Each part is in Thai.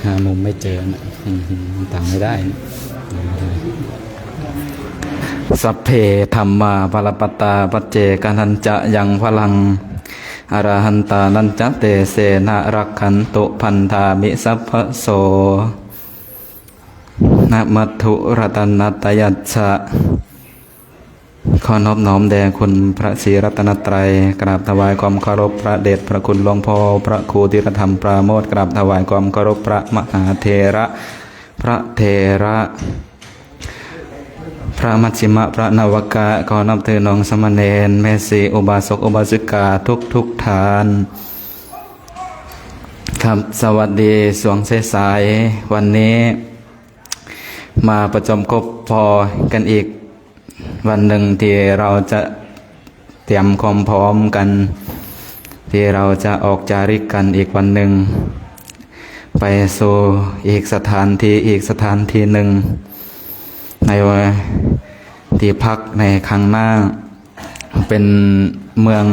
หามุมไม่เจอนะต่างไม่ได้สัพเพธัมมาปรปัตตาปัจเจกันัญจะยังพลังอรหันตานัญจเตเสนะรักขันตุพันธามิสัพพโสนะมัตถุรัตนัตยัสสะขอนอบน้อมแด่คุณพระศรีรัตนตรัยกราบถวายความเคารพพระเดชพระคุณหลวงพ่อพระครูธีรธรรมปราโมทย์กราบถวายความเคารพพระมหาเถระพระเถระพระมัชฌิมะพระนวกะขอนับถือน้องสมณเณรแม่ชีอุบาสกอุบาสิกาทุกฐานครับสวัสดีสวงสายๆวันนี้มาประจำครบพอกันอีกวันหนึ่งที่เราจะเตรียมความพร้อมกันที่เราจะออกจาริกกันอีกวันหนึ่งไปสู่อีกสถานที่หนึ่งในที่พักในครั้งหน้าเป็นเมือง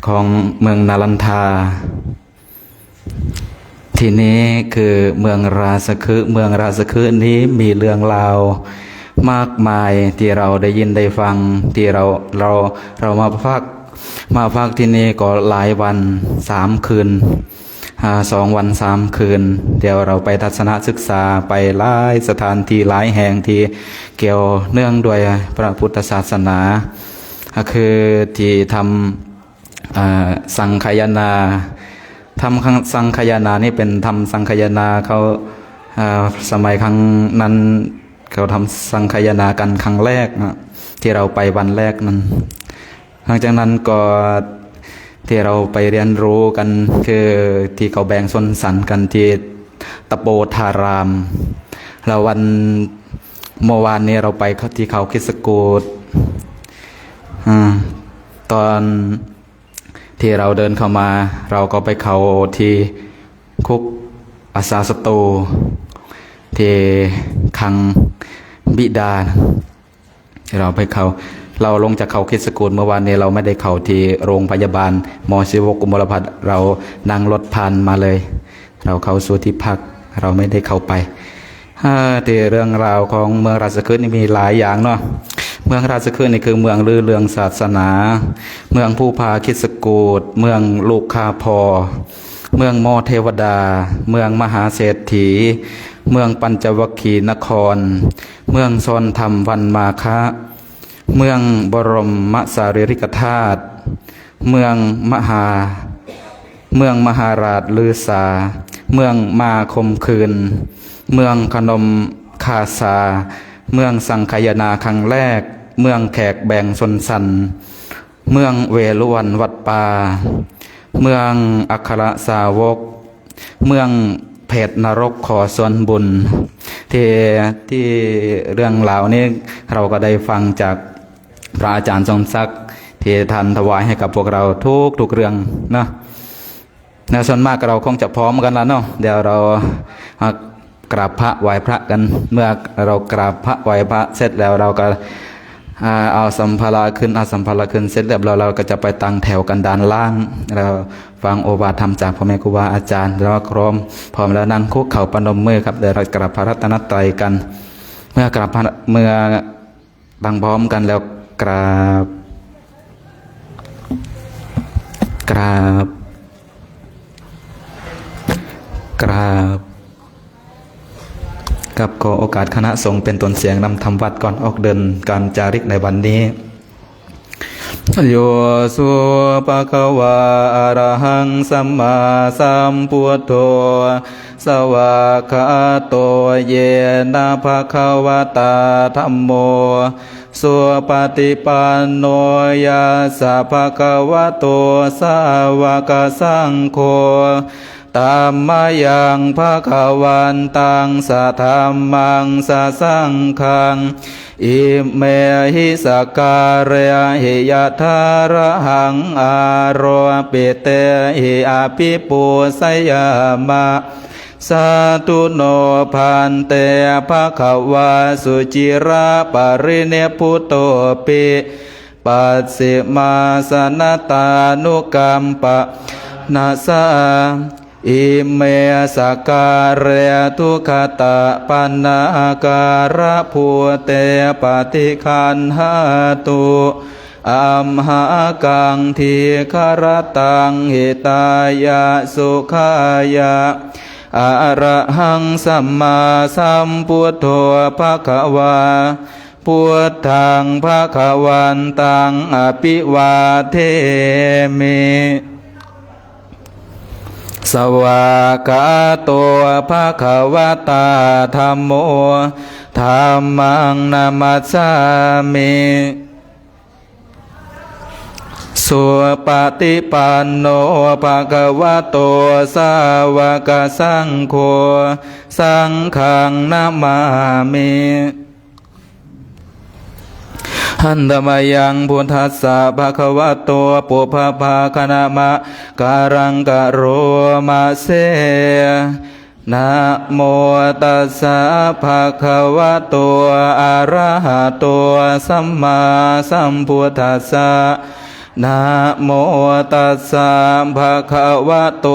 ของเมืองนาลันทาที่นี้คือเมืองราชคฤห์เมืองราชคฤห์นี้มีเรื่องราวมากมายที่เราได้ยินได้ฟังที่เรามาพักที่นี่ก็หลายวัน3 คืน2 วัน 3 คืนเดี๋ยวเราไปทัศนศึกษาไปหลายสถานที่หลายแห่งที่เกี่ยวเนื่องด้วยพระพุทธศาสนาคือที่ทำสังคายนาทำสังคายนานี่เป็นทำสังคายนาเขาสมัยครั้งนั้นเขาทำสังคายนากันครั้งแรกนะที่เราไปวันแรกนั้นหลังจากนั้นก็ที่เราไปเรียนรู้กันคือที่เขาแบ่งชนสันกันที่ตะโปธารามแล้ววันเมื่อวานนี้เราไปที่เขาคิสกูฏตอนที่เราเดินเข้ามาเราก็ไปเขาที่คุกอาสาสตูที่ขังบิดาเราไปเราลงจากเขาคิดสกุลเมื่อวานนี้เราไม่ได้เข้าที่โรงพยาบาลมอศิวกุมารพัฒน์เรานั่งรถผ่านมาเลยเราเข้าสู่ที่พักเราไม่ได้เข้าไปที่เรื่องราวของเมืองราชคฤห์นี่มีหลายอย่างเนาะเมืองราชคฤห์นี่คือเมืองลือเรืองศาสนาเมืองผู้พาคิดสกูฏเมืองลูกคาพอ เมืองโมเทวดาเมืองมหาเศรษฐีเมืองปัญจวัคคีย์นครเมืองโซนธรรมวันมาคะเมืองบรมสารีริกธาตุเมืองมหาราชลือสาเมืองมาคมคืนเมืองขนมคาซาเมืองสังคายนาครั้งแรกเมืองแขกแบ่งชนสันเมืองเวฬุวันวัดป่าเมืองอัครสาวกเมืองเพชรนรกขอส่วนบุญที่เรื่องราวนี้เราก็ได้ฟังจากพระอาจารย์ทรงศักดิ์ที่ท่านถวายให้กับพวกเราทุกเรื่องนะส่วนมากเราคงจะพร้อมกันแล้วเนาะเดี๋ยวเรากราบพระไหว้พระกันเมื่อเรากราบพระไหว้พระเสร็จแล้วเราก็เอาสัมภาระขึ้นเสร็จแล้วเราก็จะไปตั้งแถวกันด้านล่างเราฟังโอวาทธรรมจากพ่อแม่ครูบาอาจารย์เราพร้อมแล้วนั่งคุกเข่าปนมมือครับเดี๋ยวเรากราบพระรัตนตรัยกันเมื่ตั้งพร้อมกันแล้วกราบกับขอโอกาสคณะสงฆ์เป็นตนเสียงนำธรรมวัดก่อนออกเดินการจาริกในวันนี้โยสุปะคะวาอะระหังสัมมาสัมพุทโธสวากขาโตเยนะภะคะวะตาธัมโมสุปฏิปันโนยะสะภะคะวะโตสาวกสังโฆตัมมายังภะคะวันตังสะธัมมังสะสังฆังอิเมหิสการเรหิยะทาระหังอาโรปิเตหิอาภิปุสยามะสาธุโนพันเตภะคะวะสุจิระปริเนพุตโตปิปัสสิมาสนตานุกัมปะนาสาอิเมสการะทุขตะปันนาการะภูเตปฏิคันหาตุอัมหากังทีคารตังหิตายะสุขายะอะระหังสัมมาสัมพุทโธภะคะวาพุทธังภะคะวันตังอภิวาเทมิสวากขาโตภะคะวะตาธัมโมธัมมังนามัสสามิสุปฏิปันโนภะคะวะโตสาวกสังโฆสังฆังนามามิหันธมายังพุทธัสสะภะคะวะโตปุพพาคณามะการังกะโรมาเสนะโมตัสสะภะคะวะโตอะระหะโตสัมมาสัมพุทธัสสะนะโมตัสสะภะคะวะโต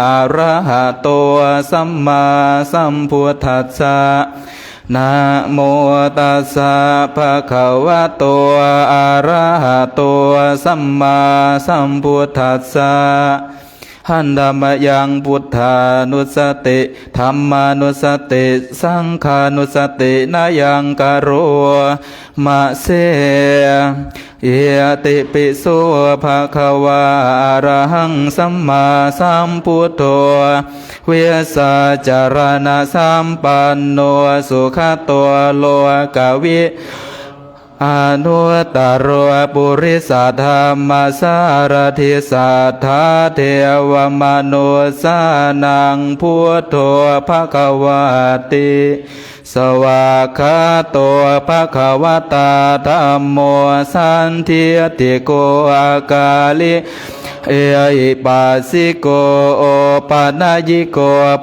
อะระหะโตสัมมาสัมพุทธัสสะนะโมตัสสะภะคะวะโตอะระหะโตสัมมาสัมพุทธัสสะหันธรรมยังพุทธานุสติธัมมานุสติสังฆานุสตินายังกโรมะเสเยติปิโสภะคะวะอะระหังสัมมาสัมพุทโธเวสาจารณะสัมปันโนสุขโตโลกวิอนุตตรปุริสธรรมสารถิสัทธาเทวมนุสานังพุทโธภควติสวากขาโตภควตาธัมโมสันทิติโกอาคาลิเอหิปัสสิโกโอปัญญิโก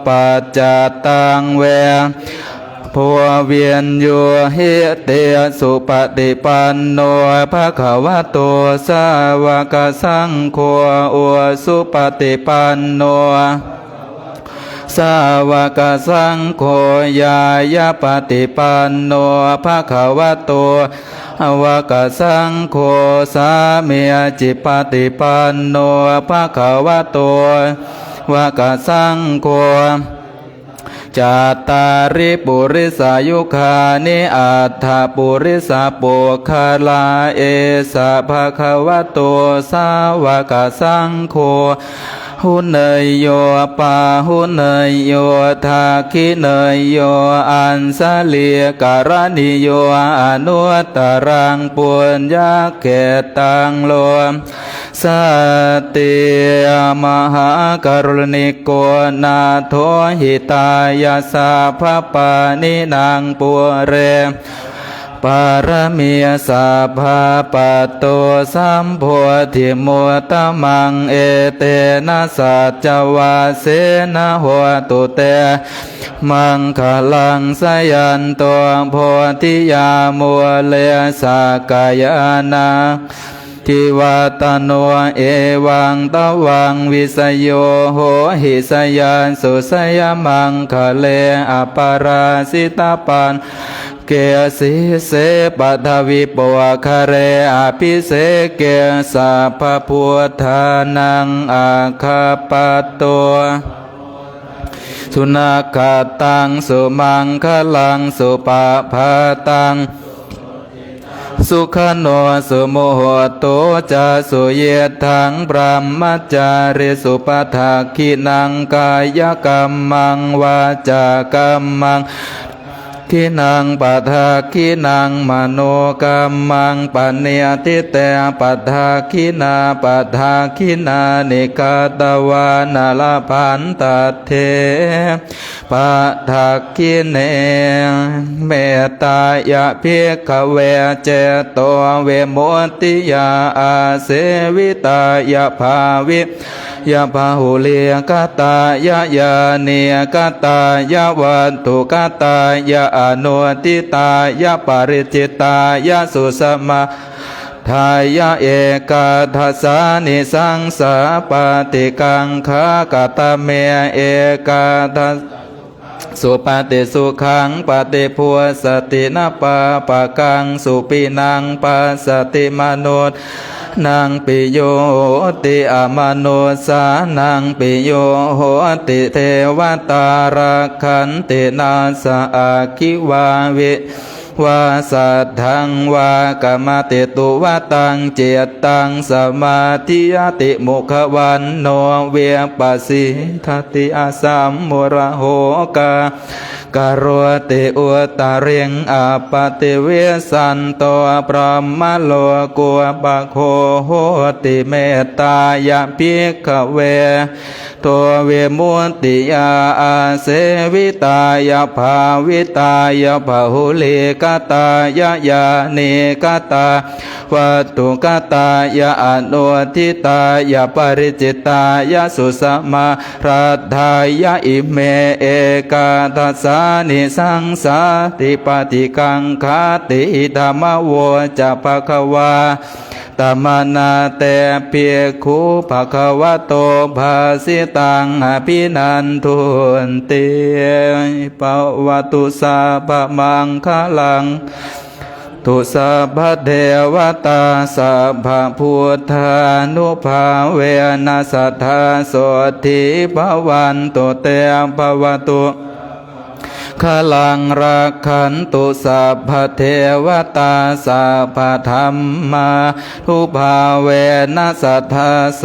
ปัจจตังเวผัวเวียนอยู่เฮเตสุปฏิปันโนภะคะวะโตสาวกสังโฆอุสุปฏิปันโนสาวกสังโฆยายาปฏิปันโนภะคะวะโตอวกสังโฆสามีจิปฏิปันโนภะคะวะโต วกสังโฆจัตตาริปุริสายุคานิอัฏฐปุริสาปุคลาเอสะภะคะวะโตสาวกสังโฆหุเนยโยปาหุเนยโยทาคิเนยโยอันสาเลียการณิโยอนุตตรังปุญญาเกตังโลสติมหากรุณิโกนาโทหิตายาสาภปานินางปุเรปารมีสัพพะปัตโตสัมโพธิมุตตมังเอเตนะสัจจวาเสนะโหตุเตมังคลังสยันโตโพธิยามุเลสากายานาทิวัตโนเอวังตวังวิสโยโหหิสยานสุสยมังคะเลอปาราสิตาปันเกสิเสปัทวิปวะคะเรอภิเสเกสัพพพุทธานังอาคาปโตสุนัขตังสุมังคลังสุปะภาตังสุขโนสุโมโหโตจะสุเยทังพระมจาริสุปทาคินังกายกรรมังวาจากรรมังคินังปัทาคินังมโนกรรมังปเนติเตปัทาคินาปัทาคินานิกาตวานาลพันตัตเถปัทาคิเนเมตตายะภิกขเวเจโตเวโมติยาอาเสวิตายะภาวิยะพาหุเลียกตายะยาเนียกตายะวันตุกตายะอนุติตายะปริจิตายะสุสมาทายะเอกาทัสสานิสังสาปฏิกังขากตเมเอกาทัสสุปฏิสุขังปฏิพัวสตินาปาปะกังสุปินังปัสสติมนุษนางปิโยติอมโนสานังปิโยโหติเทวตาราคันตินาสอาคิวาวิวาสัทธังวากรรมติตุวตังเจตังสมาธิยติมุขวันโนเวปัสสิทติอาสัมมุระโหกากโรติอุตเริงอปติเวสันโตพระมโลกุปะโคโหติเมตตายะภิกขเวโตเวมุตติยาอาเสวิตายะภาวิตายะพหุลิกตายะยานิกตาวัตถุกตายะอนุทิตายะปริจิตายะสุสมารัตถายะอิเมเอกาทัสสานิสังสาติปฏิกังคติธรรมโวจะภควาตมนาเตเพียคูภควะโตภาสิตังอภินันทุนติปวัตุสาภมังคลังตุสัพพะเทวตาสัพพะพุทธานุภาเวนัสสัทธาโสทิภวันตุเตภวตุขลังรักขันตุสัพพเทวตาสัพพธรรมาทุภาเวนัสสัทธาโส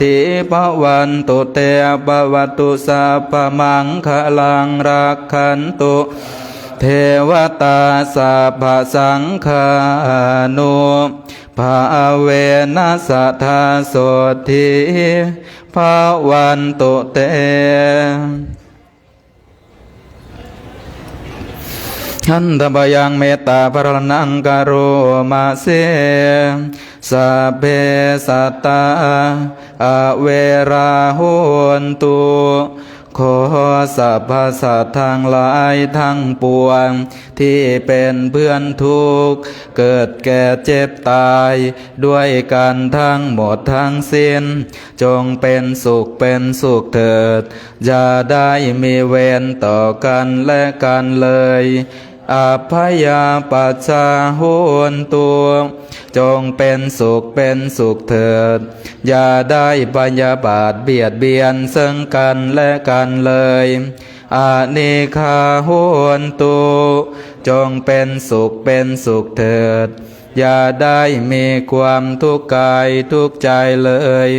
ติภวันตุเตภวตุสัพพมังขลังรักขันตุเทวตาสัพพสังฆานุภาเวนัสสัทธาโสติภวันตุเตขันธบยังเมตตาภรนังกโรมาเสสัพเพสัตตาอเวราหุนตุขอสัพพสัตว์ทั้งหลายทั้งปวงที่เป็นเพื่อนทุกข์เกิดแก่เจ็บตายด้วยกันทั้งหมดทั้งสิ้นจงเป็นสุขเถิดอย่าได้มีเวรต่อกันและกันเลยอภัยปัจจาโหนตุจ จงเป็นสุขเถิดอย่าได้พยาบาทเบียดเบียนซึ่งกันและกันเลยอานิคาโหนตุจงเป็นสุขเถิดอย่าได้มีความทุกข์กายทุกข์ใจเลย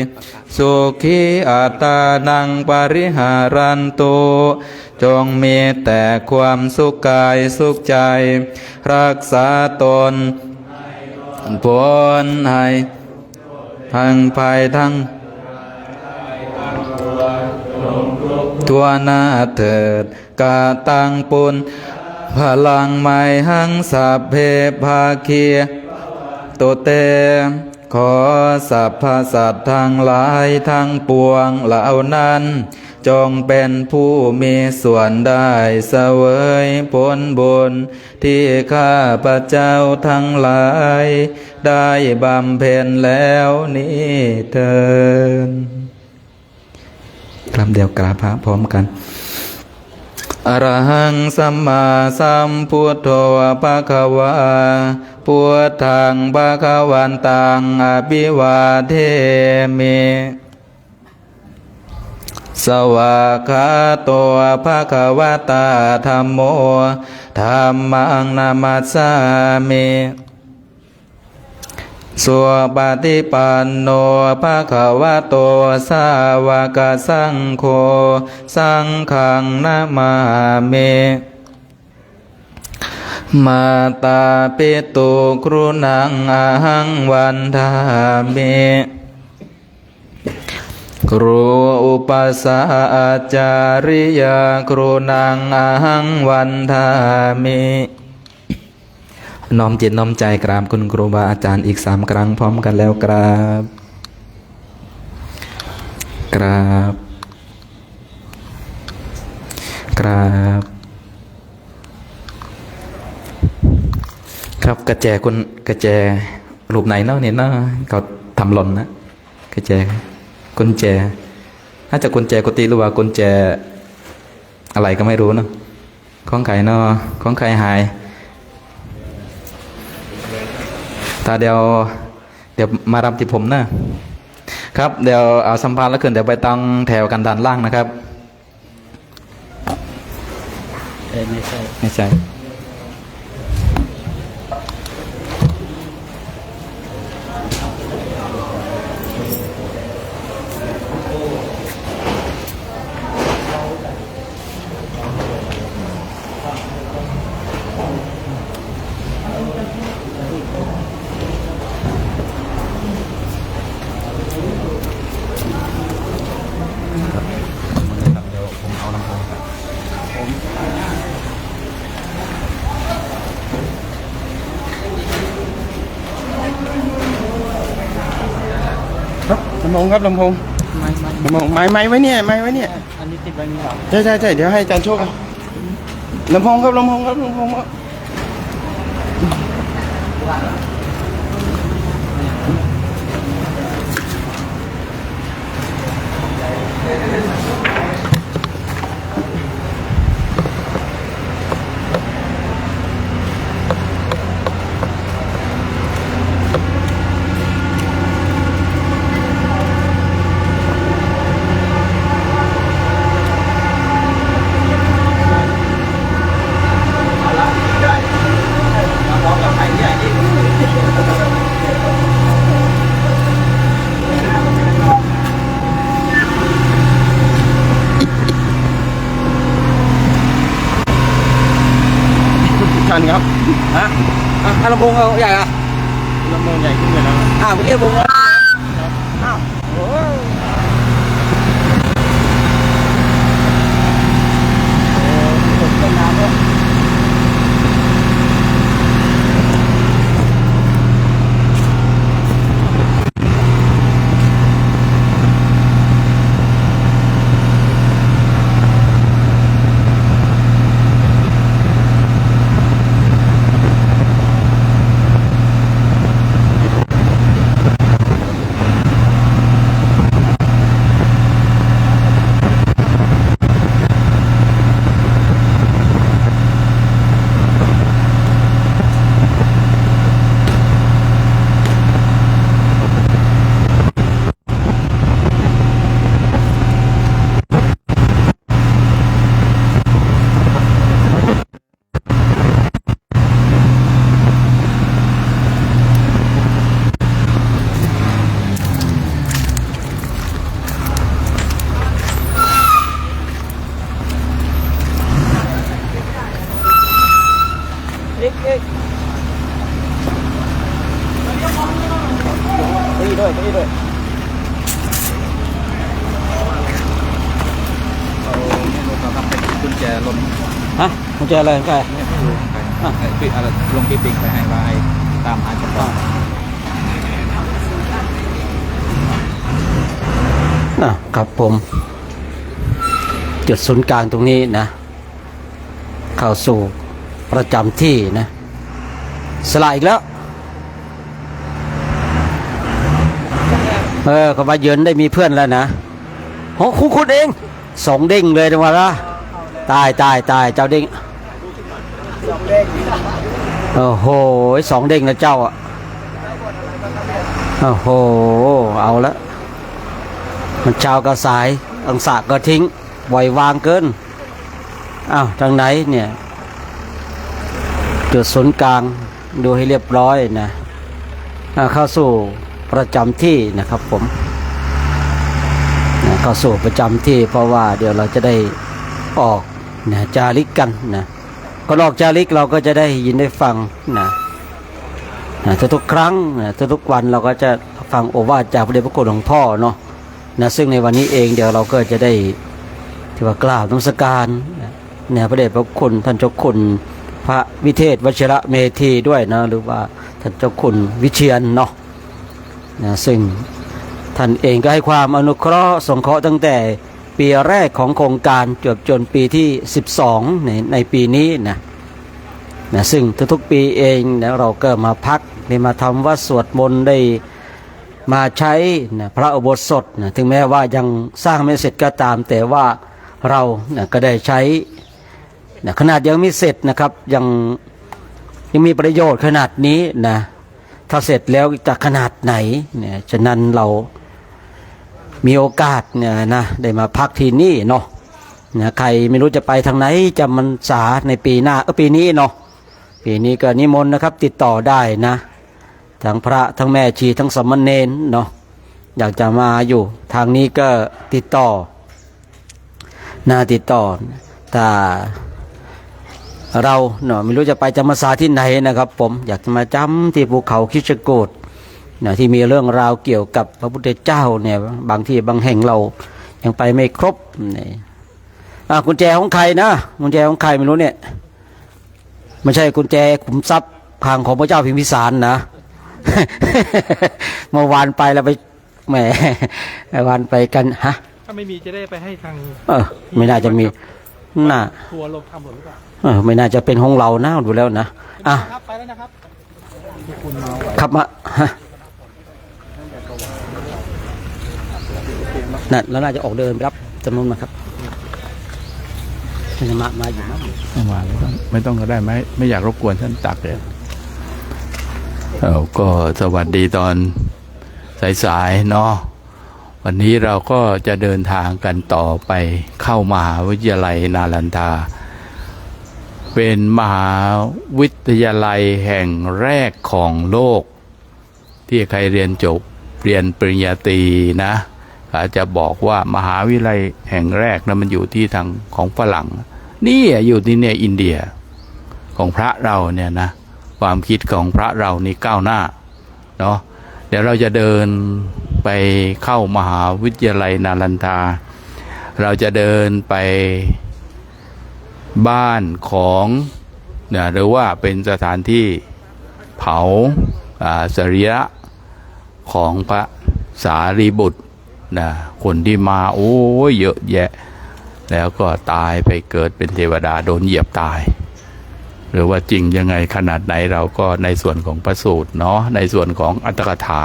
สุขีอัตตานังปริหารันตุจงมีแต่ความสุขกายสุขใจรักษาตนพ้นให้ทั้งภัยทั้งตัวหน้าเถิดกาตังปุณพลังไม่หังสัพเพภาคีโตเตขอสัพพสัตว์ทั้งหลายทั้งปวงเหล่านั้นจงเป็นผู้มีส่วนได้เสวยผลบุญที่ข้าพเจ้าทั้งหลายได้บำเพ็ญแล้วนี้เถิดคำเดียวกราบพระพร้อมกันอรหังสัมมาสัมพุทโธภะคะวาพุทธังภะคะวันตังอภิวาเทมิสวากขาโตภะคะวะตาธัมโมธัมมังนามัสสามิสุปฏิปันโนภะคะวะโตสาวกสังโฆสังฆังนะมามิมาตาปิตุกรุณังอหังวันทามิครูอุปสาจาริยาครูนางอหังวันทามิน้อมจิตน้อมใจกราบคุณครูบาอาจารย์อีก3 ครั้งพร้อมกันแล้วกราบกราบกราบครับกระแจคุณกระแจรูปไหนเนาะเนี่ยเนาะเขาทำหล่นนะกระแจกุญแจน่าจะกุญแจกุฏิหรือว่ากุญแจอะไรก็ไม่รู้เนาะของใครเนาะของใครหายถ้าเดี๋ยวมารับที่ผมนะครับเดี๋ยวเอาสัมภาระแล้วขึ้นเดี๋ยวไปตั้งแถวกันด้านล่างนะครับไม่ใช่ลำโพงครับลำโพงไม้ไว้เนี่ยไม้ไว้เนี่ยอันนี้ติดไว้นี่หรอใช่เดี๋ยวให้อาจารย์โชคลำโพงครับลำโพงครับชันครับฮะลำโพงเอาใหญ่อะลำโพงใหญ่ขึ้นเลยนะเมื่อกี้ลำโพงอ้าวโอ้ต้นน้ำด้วย ฮะกุญแจอะไรของใคร ปิดอะไรลงปิ๊กไปให้ไว้ตามหาเจ้าของ ครับผมจุดศูนย์กลางตรงนี้นะเข้าสู่ประจำที่นะสลายอีกแล้วก็มาเยือนได้มีเพื่อนแล้วนะโอ้คุณเอง2 เด้งเลยจังหวะละตายเจ้าเด้งโอ้โห2 เด้งนะเจ้าอ่ะโอ้โหเอาละมันเช้าก็สายอังสะก็ทิ้งปล่อยวางเกินทางไหนเนี่ยจุดศูนย์กลางดูให้เรียบร้อยนะเข้าสู่ประจำที่นะครับผมเข้าสู่ประจำที่เพราะว่าเดี๋ยวเราจะได้ออกนะจาริกกันนะก็ออกจาริกเราก็จะได้ยินได้ฟังนะทุกครั้งนะทุกวันเราก็จะฟังโอวาทจากพระเดชพระคุณหลวงพ่อเนาะซึ่งในวันนี้เองเดี๋ยวเราก็จะได้ที่ว่ากล่าวนมัสการเนี่ยพระเดชพระคุณท่านเจ้าคุณพระวิเทศวชิระเมธีด้วยนะหรือว่าท่านเจ้าคุณวิเชียรเนาะซึ่งท่านเองก็ให้ความอนุเคราะห์สงเคราะห์ตั้งแต่ปีแรกของโครงการจนปีที่12ในปีนี้นะซึ่งทุกๆปีเองนะเราก็มาพักได้มาทำวัดสวดมนต์ได้มาใช้พระอุโบสถถึงแม้ว่ายังสร้างไม่เสร็จก็ตามแต่ว่าเราก็ได้ใช้ขนาดยังไม่เสร็จนะครับยังมีประโยชน์ขนาดนี้นะถ้าเสร็จแล้วจะขนาดไหนเนี่ยฉะนั้นเรามีโอกาสเนี่ยนะได้มาพักที่นี่เนาะใครไม่รู้จะไปทางไหนจะมันษาในปีหน้าปีนี้เนาะปีนี้ก็นิมนต์นะครับติดต่อได้นะทั้งพระทั้งแม่ชีทั้งสามเณรเนาะอยากจะมาอยู่ทางนี้ก็ติดต่อแต่เราเนาะไม่รู้จะไปจำพรรษาที่ไหนนะครับผมอยากจะมาจำที่ภูเขาคิชกูฏที่มีเรื่องราวเกี่ยวกับพระพุทธเจ้าเนี่ยบางที่บางแห่งเรายังไปไม่ครบนี่กุญแจของใครนะกุญแจของใครไม่รู้เนี่ยไม่ใช่กุญแจขุมทรัพย์ทางของพระเจ้าพิมพิสารนะ เมื่อวานไปแล้วไปแหมเมื่อวานไปกันฮะถ้าไม่มีจะได้ไปให้ทางไม่น่าจะมีน่าทัวร์ลงทำหมดหรือเปล่าไม่น่าจะเป็นของเรานะดูแล้วนะครับไปแล้วนะครับขับมาฮะนั่นแล้วน่าจะออกเดินไปรับจำนวนมาครับจะมาอยู่มั้งไม่ต้องก็ได้ไหมไม่อยากรบกวนท่านตักเลยก็สวัสดีตอนสายๆเนาะวันนี้เราก็จะเดินทางกันต่อไปเข้ามหาวิทยาลัยนาลันทาเป็นมหาวิทยาลัยแห่งแรกของโลกที่ใครเรียนจบเรียนปริญญาตรีนะอาจจะบอกว่ามหาวิทยาลัยแห่งแรกนะมันอยู่ที่ทางของฝรั่งนี่อยู่ที่เนี่ยอินเดียของพระเราเนี่ยนะความคิดของพระเรานี่ก้าวหน้าเนาะเดี๋ยวเราจะเดินไปเข้ามหาวิทยาลัยนาลันทาเราจะเดินไปบ้านของเนี่ยหรือว่าเป็นสถานที่เผาสรีระของพระสารีบุตรนะคนที่มาโอ้ยเยอะแยะแล้วก็ตายไปเกิดเป็นเทวดาโดนเหยียบตายหรือว่าจริงยังไงขนาดไหนเราก็ในส่วนของพระสูตรเนาะในส่วนของอัตถกถา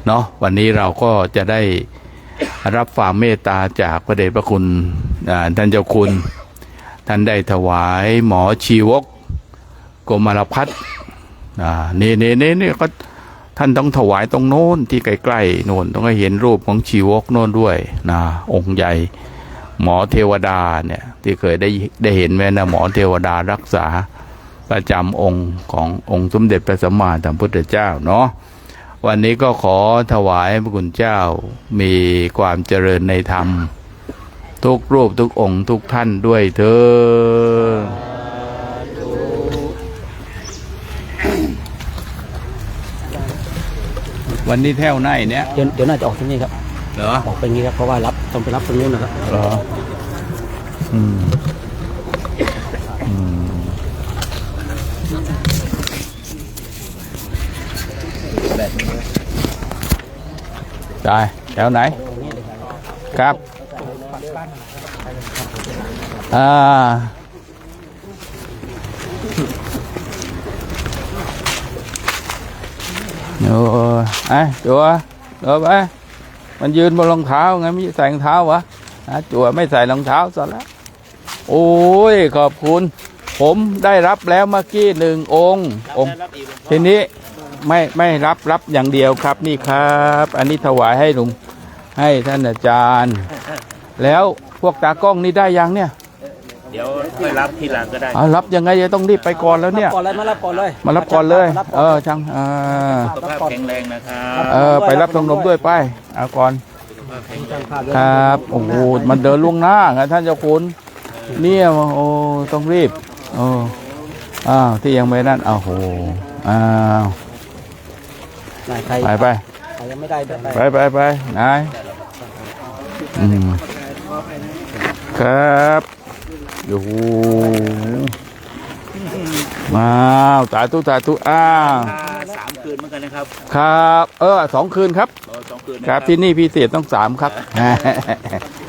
เนาะวันนี้เราก็จะได้รับความเมตตาจากพระเดชพระคุณท่านเจ้าคุณท่านได้ถวายหมอชีวกกมลพัฒน์นี่ก็ท่านต้องถวายตรงโน้นที่ใกล้ๆโน่นต้องให้เห็นรูปของชีวกโน่นด้วยนะองค์ใหญ่หมอเทวดาเนี่ยที่เคยได้เห็นแม่นะหมอเทวดารักษาประจำองค์ขององค์สมเด็จพระสัมมาสัมพุทธเจ้าเนาะวันนี้ก็ขอถวายพระคุณเจ้ามีความเจริญในธรรมทุกรูปทุกองค์ทุกท่านด้วยเถิดวันนี้แถวไหนเนี่ยเดี๋ยวน่าจะออกที่นี่ครับเหรอออกไปงี้ครับเพราะว่าต้องไปรับตรงนู้นนะครับเหรอ ได้แถวไหนครับโอ้ไอ้จัวไปมันยืนบนรองเท้าไงไม่ใส่รองเท้าวะจัวไม่ใส่รองเท้าซะแล้วโอ้ยขอบคุณผมได้รับแล้วเมื่อกี้1 องค์ทีนี้ไม่รับอย่างเดียวครับนี่ครับ อันนี้ถวายให้ลุงให้ท่านอาจารย์ แล้วพวกตากล้องนี่ได้ยังเนี่ยเดี๋ยวค่อยรับทีหลังก็ได้รับยังไงจะต้องรีบไปก่อนแล้วเนี่ยมารับก่อนเลย มารับก่อนเลยช่างสุขภาพแข็งแรงนะครับไปรับตรงนมด้วยไปเอาก่อนครับโอ้โหมันเดินล่วงหน้าไงท่านเจ้าคุณเนี่ยโอ้ต้องรีบที่ยังไม่นั่นโอ้โหไปยังไม่ได้ไปนายครับโอ้โหมาสาธุ3 คืนเหมือนกันนะครับครับ2 คืนครับ2 คืนครับที่นี่พิเศษต้อง3ครับ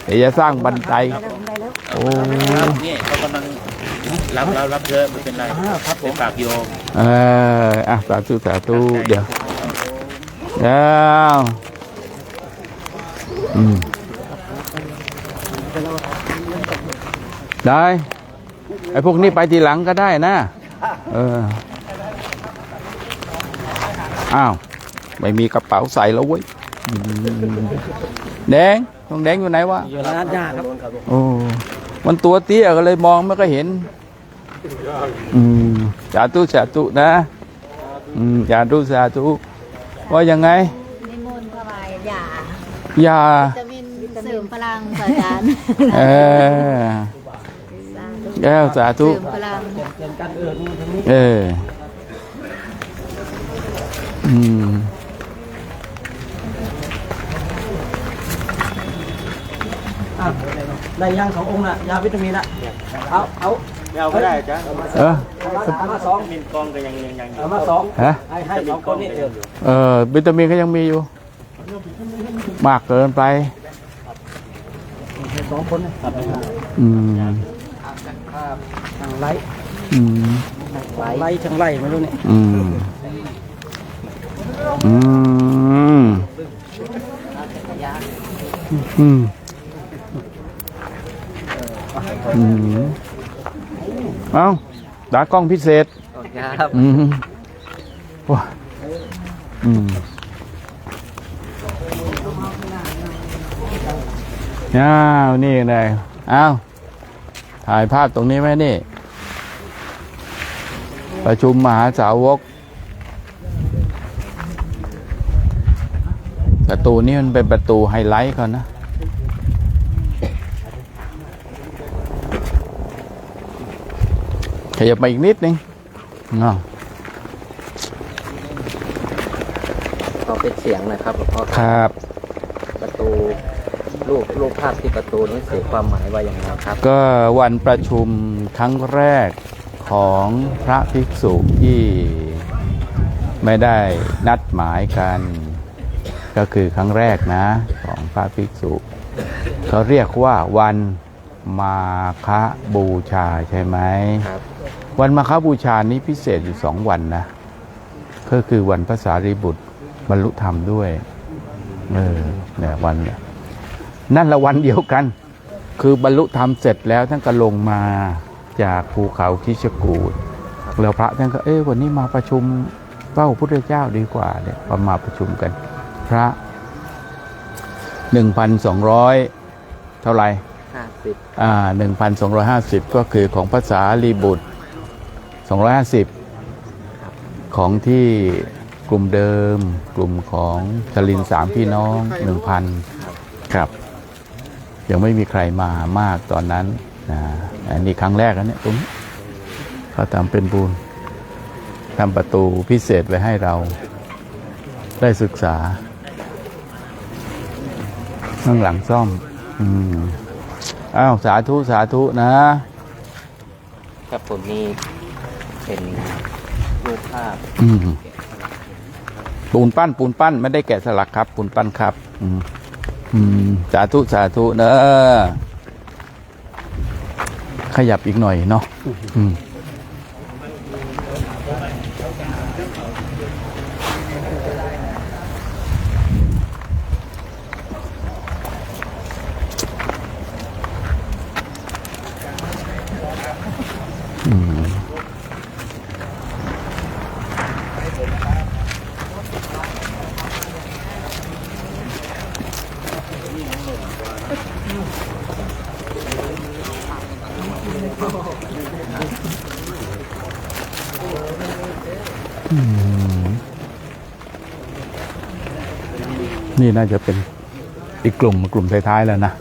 เดี๋ยวจะสร้างบันไดโอ้นี่เขากำลังรับเยอะไม่เป็นไรเป็นฝากโยมสาธุเดี๋ยวได้ไอ้พวกนี้ไปทีหลังก็ได้นะไม่มีกระเป๋าใส่แล้วเว้ยแดงต้องแดงอยู่ไหนวะอยู่ร้านยาครับโอ้มันตัวเตี้ยก็เลยมองไม่ก็เห็นสาธุนะสาธุว่ายังไงนิมนต์ถวายยาวิตามินเสริมพลังอาจารย์แก้วสาธุเสริมพลังได้ยาง2 องค์นะยาวิตามินนะเอาก็ได้จ้ะมา2มินกองก็ยังเอามา2ให้2 คนนี่วิตามินก็ยังมีอยู่มากเกินไป2 คนครับทางไล่ทางไล่ไม่รู้เนี่ยเอาตากล้องพิเศษครับว้านี่เลยถ่ายภาพตรงนี้ไหมนี่ประชุมมหาสาวกประตูนี้มันเป็นประตูไฮไลท์ก่อนนะขยับมาอีกนิดนึงขอเป็นเสียงนะครับหลวงพ่อครับประตูรูปภาพที่ประตูนี้สื่อความหมายว่าอย่างไรครับก็วันประชุมครั้งแรกของพระภิกษุที่ไม่ได้นัดหมายกันก็คือครั้งแรกนะของพระภิกษุเขาเรียกว่าวันมาฆบูชาใช่ไหมครับวันมาฆบูชานี้พิเศษอยู่2 วันนะก็คือวันพระสารีบุตรบรรลุธรรมด้วยเนี่ยวันนั่นละวันเดียวกันคือบรรลุธรรมเสร็จแล้วท่านก็ลงมาจากภูเขาคิชกูฏแล้วพระท่านก็วันนี้มาประชุมเฝ้าพุทธเจ้าดีกว่าเนี่ยมาประชุมกันพระ 1,200 เท่าไหร่1,250 ก็คือของพระสารีบุตร250ของที่กลุ่มเดิมกลุ่มของชลิน3 พี่น้อง 1,000 ครับยังไม่มีใครมามากตอนนั้นอันนี้ครั้งแรกนะเนี่ยตรงนี้เขาทำเป็นบุญทำประตูพิเศษไว้ให้เราได้ศึกษาข้างหลังซ่อมสาธุนะครับผมนี่เป็นรูปภาพปูนปั้นไม่ได้แกะสลักครับปูนปั้นครับ สาธุสาธุเนอะขยับอีกหน่อยเนาะนี่น่าจะเป็นอีกกลุ่มท้ายๆแล้วนะ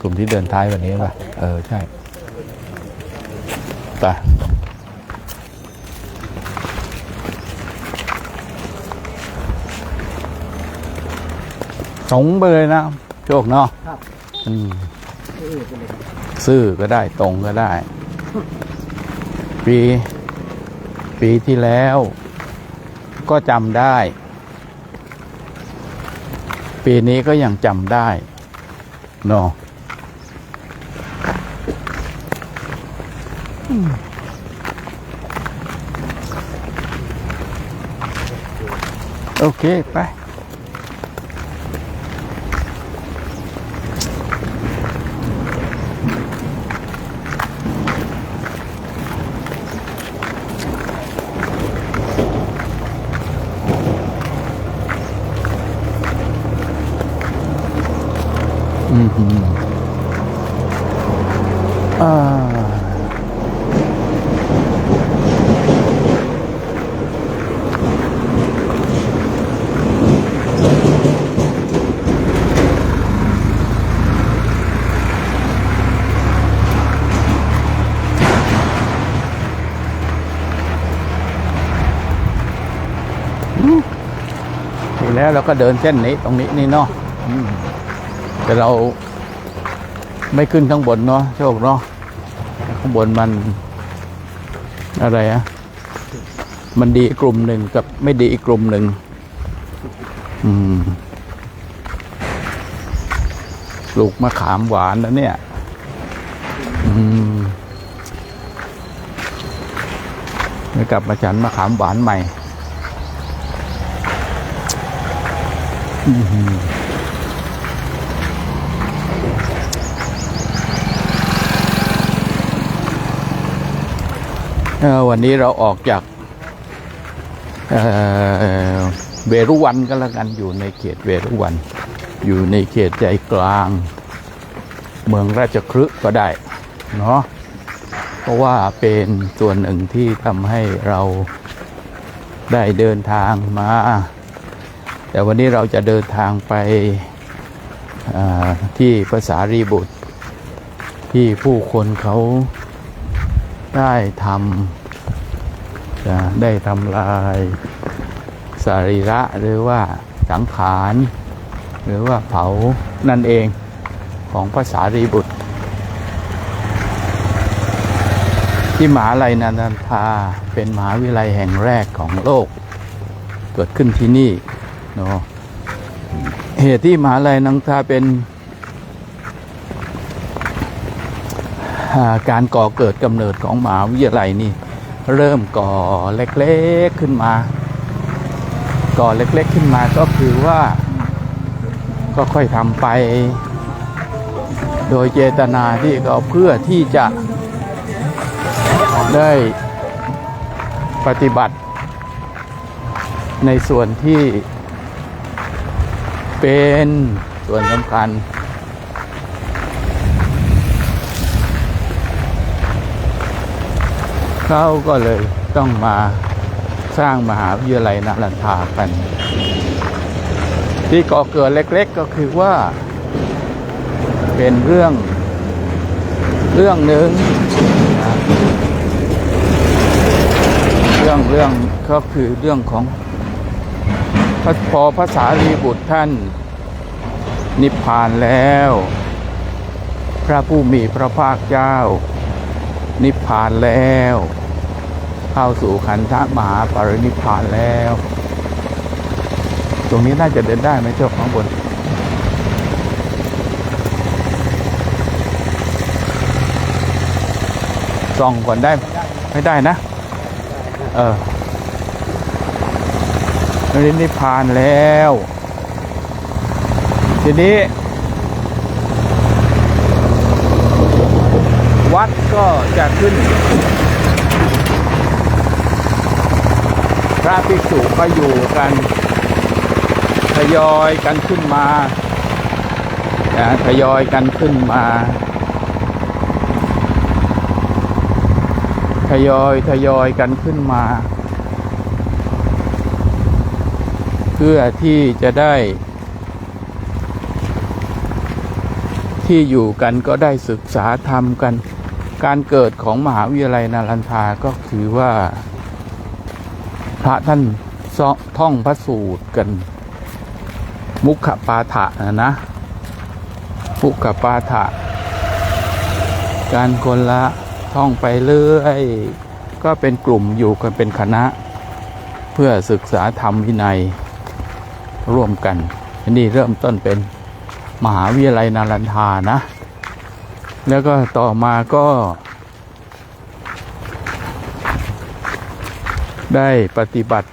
กลุ่มที่เดินท้ายวันนี้ป่ะใช่ไปตรงไปเลยนะโชคเนาะซื่อก็ได้ตรงก็ได้ ปีที่แล้วก็จำได้ปีนี้ก็ยังจำได้เนาะโอเคไปทีแล้วเราก็เดินเส้นนี้ตรงนี้นี่เนาะแต่เราไม่ขึ้นข้างบนเนาะโชคเนาะข้างบนมันอะไรอะมันดีกลุ่มหนึ่งกับไม่ดีอีกกลุ่มหนึ่งปลูกมะขามหวานแล้วเนี่ยไปกลับมาฉันมะขามหวานใหม่วันนี้เราออกจากเวรุวันก็แล้วกันอยู่ในเขตเวรุวันอยู่ในเขตใจกลางเมืองราชคฤห์ก็ได้เนาะเพราะว่าเป็นส่วนหนึ่งที่ทำให้เราได้เดินทางมาแต่วันนี้เราจะเดินทางไปที่พระสารีบุตรที่ผู้คนเขาได้ทำลายสรีระหรือว่าสังขารหรือว่าเผานั่นเองของพระสารีบุตรที่มหาวิทยาลัยนันทาเป็นมหาวิทยาลัยแห่งแรกของโลกเกิดขึ้นที่นี่เนาะเหตุที่มหาวิทยาลัยนันทาเป็นการก่อเกิดกำเนิดของมหาวิทยาลัยนี่เริ่มก่อเล็กๆขึ้นมาก็คือว่าก็ค่อยทำไปโดยเจตนาที่ก็เพื่อที่จะได้ปฏิบัติในส่วนที่เป็นส่วนสำคัญเขาก็เลยต้องมาสร้างมหาวิทยาลัยนรันทากันที่ก่อเกิดเล็กๆก็คือว่าเป็นเรื่องหนึ่งนะเรื่องก็คือเรื่องของพอพระสารีบุตรท่านนิพพานแล้วพระผู้มีพระภาคเจ้านิพพานแล้วเข้าสู่ขันธมหาปรินิพพานแล้วตรงนี้น่าจะเดินได้ไหมเจ้าข้างบน ส่องก่อนได้ไม่ได้นะนี่ผ่านแล้ว ทีนี้วัดก็จะขึ้นพระภิกษุก็อยู่กันทยอยกันขึ้นมาทยอยกันขึ้นมาทยอยกันขึ้นมาเพื่อที่จะได้ที่อยู่กันก็ได้ศึกษาธรรมกันการเกิดของมหาวิทยาลัยนารันทาก็คือว่าพระท่านท่องพระสูตรกันมุขปาฐะนะมุขปาฐะการคนละท่องไปเรื่อยก็เป็นกลุ่มอยู่กันเป็นคณะเพื่อศึกษาธรรมวินัยร่วมกันนี่เริ่มต้นเป็นมหาวิทยาลัยนารันทานะแล้วก็ต่อมาก็ได้ปฏิบัติ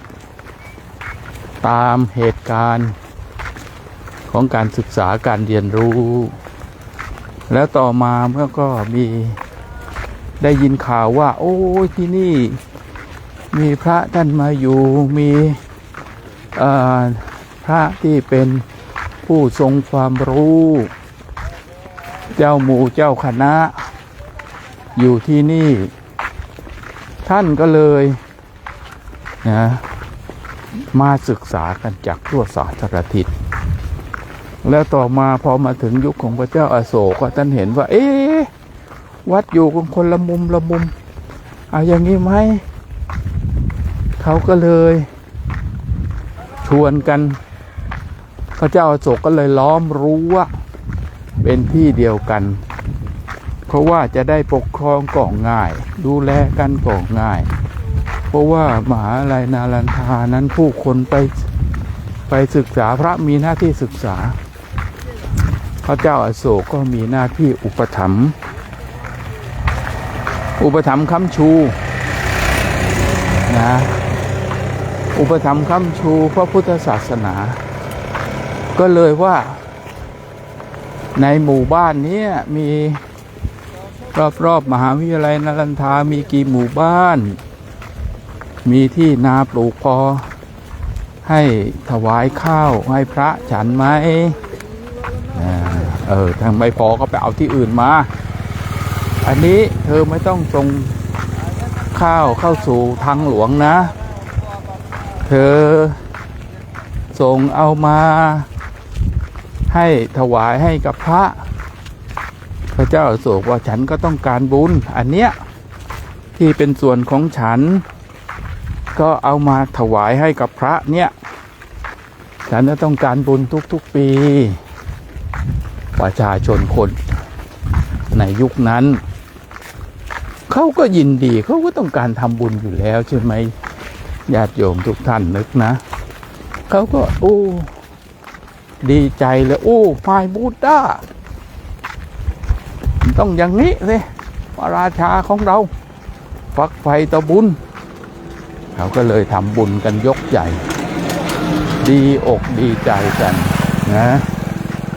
ตามเหตุการณ์ของการศึกษาการเรียนรู้แล้วต่อมาเมื่อก็มีได้ยินข่าวว่าโอ้ยที่นี่มีพระท่านมาอยู่มีพระที่เป็นผู้ทรงความรู้เจ้าหมู่เจ้าคณะอยู่ที่นี่ท่านก็เลยนะมาศึกษากันจากทั่วสารทิศแล้วต่อมาพอมาถึงยุคของพระเจ้าอโศกก็ท่านเห็นว่าวัดอยู่กันคนละมุมเอาอย่างนี้ไหมเขาก็เลยชวนกันพระเจ้าอโศกก็เลยล้อมรั้วเป็นที่เดียวกันเพราะว่าจะได้ปกครองก่อง่ายดูแลกันก่อง่ายเพราะว่ามหาวิทยาลัยนารันทานั้นผู้คนไปศึกษาพระมีหน้าที่ศึกษาพระเจ้าอโศกก็มีหน้าที่อุปถัมภ์ค้ำชูนะอุปถัมภ์ค้ำชูพระพุทธศาสนาก็เลยว่าในหมู่บ้านนี้มีรอบมหาวิทยาลัยนารันทามีกี่หมู่บ้านมีที่นาปลูกพอให้ถวายข้าวให้พระฉันไหมทางไม่พอก็ไปเอาที่อื่นมาอันนี้เธอไม่ต้องส่งข้าวเข้าสู่ทางหลวงนะเธอส่งเอามาให้ถวายให้กับพระเจ้าอโศกว่าฉันก็ต้องการบุญอันเนี้ยที่เป็นส่วนของฉันก็เอามาถวายให้กับพระเนี่ยฉันจะต้องการบุญทุกๆปีประชาชนคนในยุคนั้นเขาก็ยินดีเขาก็ต้องการทำบุญอยู่แล้วใช่ไหมญาติโยมทุกท่านนึกนะเขาก็ดีใจเลยฝ่ายบูดาต้องอย่างนี้เลยพระราชาของเราฝักใฝ่ต่อบุญเขาก็เลยทำบุญกันยกใหญ่ดีอกดีใจกันนะ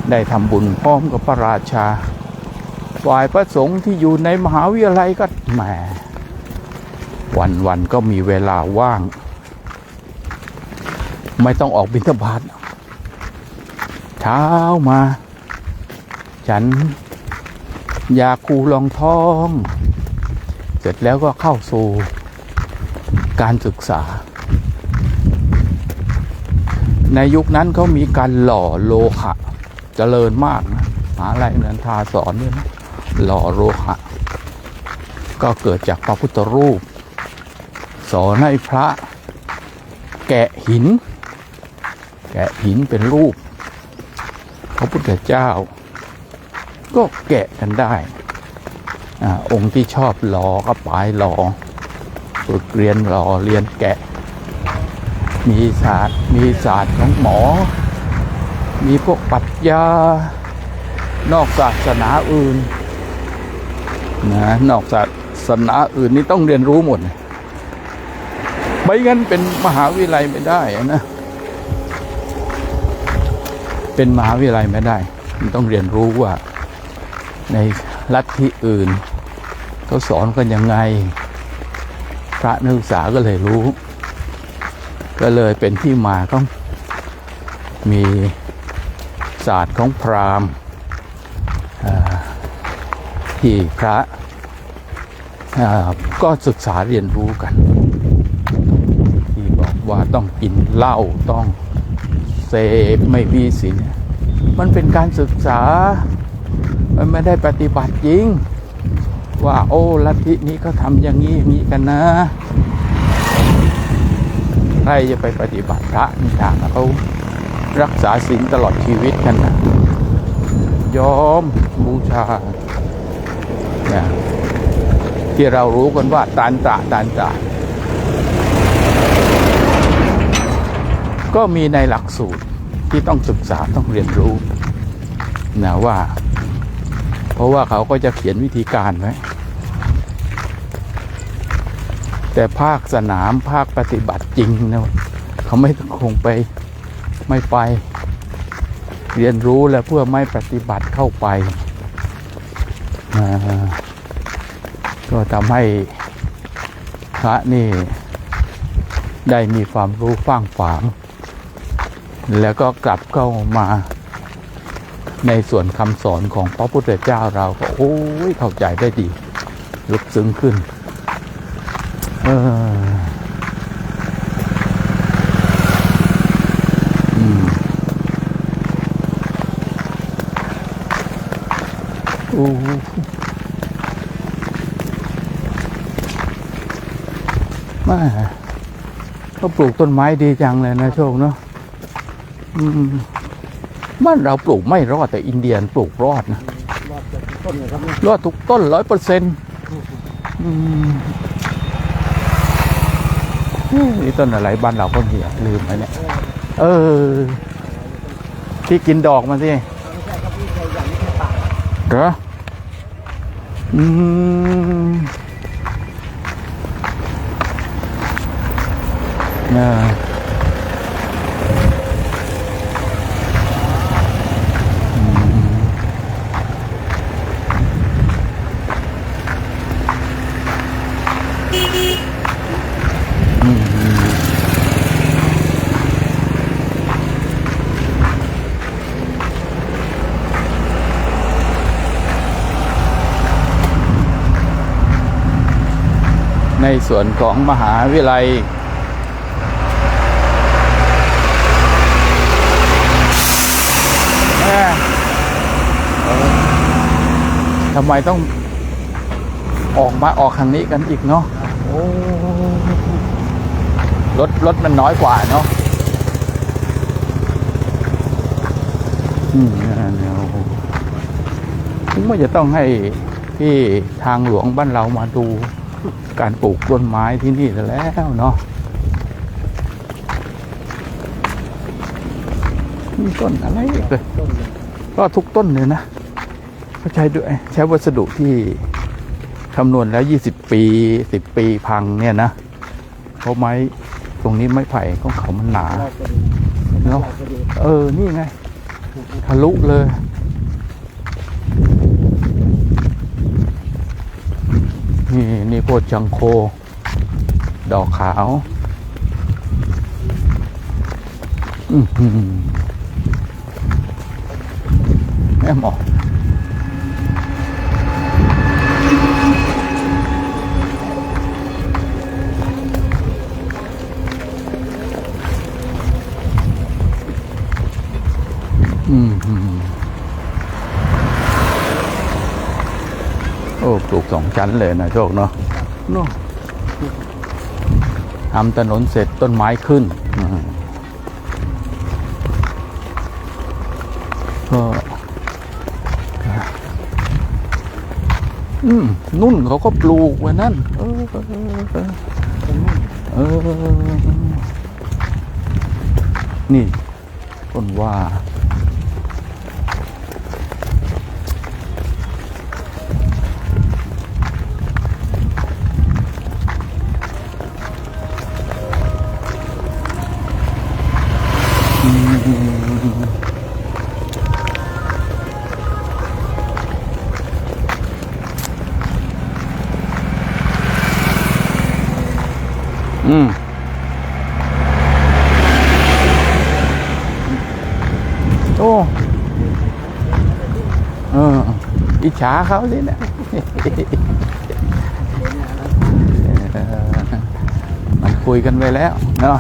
ได้ทำบุญพร้อมกับพระราชาฝ่ายพระสงฆ์ที่อยู่ในมหาวิทยาลัยก็แหมวันก็มีเวลาว่างไม่ต้องออกบิณฑบาตเช้ามาฉันยาคูลองท้องเสร็จแล้วก็เข้าสู่การศึกษาในยุคนั้นเขามีการหล่อโลหะเจริญมากนะมหาวิทยาลัยนารันทาสอนด้วยนะหล่อโลหะก็เกิดจากพระพุทธรูปสอนให้พระแกะหินเป็นรูปพระพุทธเจ้าก็แกะกันได้องค์ที่ชอบหล่อก็ไปหล่อฝึกเรียนหล่อเรียนแกะมีศาสตร์ของหมอมีพวกปรัชญานอกศาสนาอื่นนะนอกศา สนาอื่นนี่ต้องเรียนรู้หมดไม่งั้นเป็นมหาวิทยาลัยไม่ได้นะเป็นมหาวิทยาลัยไม่ได้มันต้องเรียนรู้ว่าในลัทธิอื่นเขาสอนกันยังไงพระนักศึกษาก็เลยรู้ก็เลยเป็นที่มาของมีศาสตร์ของพราหมณ์ที่พระก็ศึกษาเรียนรู้กันที่บอกว่าต้องกินเหล้าต้องเสพไม่มีศีลมันเป็นการศึกษามันไม่ได้ปฏิบัติจริงว่าโอ้ลัทธินี้เขาทำอย่างนี้อย่างนี้กันนะใครจะไปปฏิบัติพระนี่ต่างเขารักษาศีลตลอดชีวิตกันนะยอมบูชาเนี่ยที่เรารู้กันว่าตานตระก็มีในหลักสูตรที่ต้องศึกษาต้องเรียนรู้นะว่าเพราะว่าเขาก็จะเขียนวิธีการไว้แต่ภาคสนามภาคปฏิบัติจริงนะเขาไม่คงไม่ไปเรียนรู้แล้วเพื่อไม่ปฏิบัติเข้าไปก็ทำให้พระนี่ได้มีความรู้ฟ้างฝางแล้วก็กลับเข้ามาในส่วนคำสอนของพระพุทธเจ้าเราก็โอ้ยเข้าใจได้ดีลึกซึ้งขึ้นมาเขาปลูกต้นไม้ดีจังเลยนะโชคเนาะบ้านเราปลูกไม่รอดแต่อินเดียปลูกรอดนะรอดทุกต้น 100%นี่ต้นอะไรบ้านเราก็มีลืมไปเนี่ยที่กินดอกมันสิเหรอในส่วนของมหาวิทยาลัยทำไมต้องออกทางนี้กันอีกเนาะรถมันน้อยกว่าเนาะถึงว่าจะต้องให้ที่ทางหลวงบ้านเรามาดูการปลูกต้นไม้ที่นี่แล้วเนาะมีต้นอะไรเลยก็ทุกต้นเลยนะก็ใช้วัสดุที่คำนวณแล้ว20 ปี10 ปีพังเนี่ยนะเพราะไม้ตรงนี้ไม้ไผ่ของเขามันหนาเนาะนี่ไงทะลุเลยนี่โพธิ์ชังโคดอกขาวแม่หมอปลูก2 ชั้นเลยนะโชคเนาะทำถนนเสร็จต้นไม้ขึ้นก็นุ่นเขาก็ปลูกไว้นั่นนี่ต้นว่า อืมโอ้อิจฉาเขาสิเนี่ย มันคุยกันไปแล้วเนาะ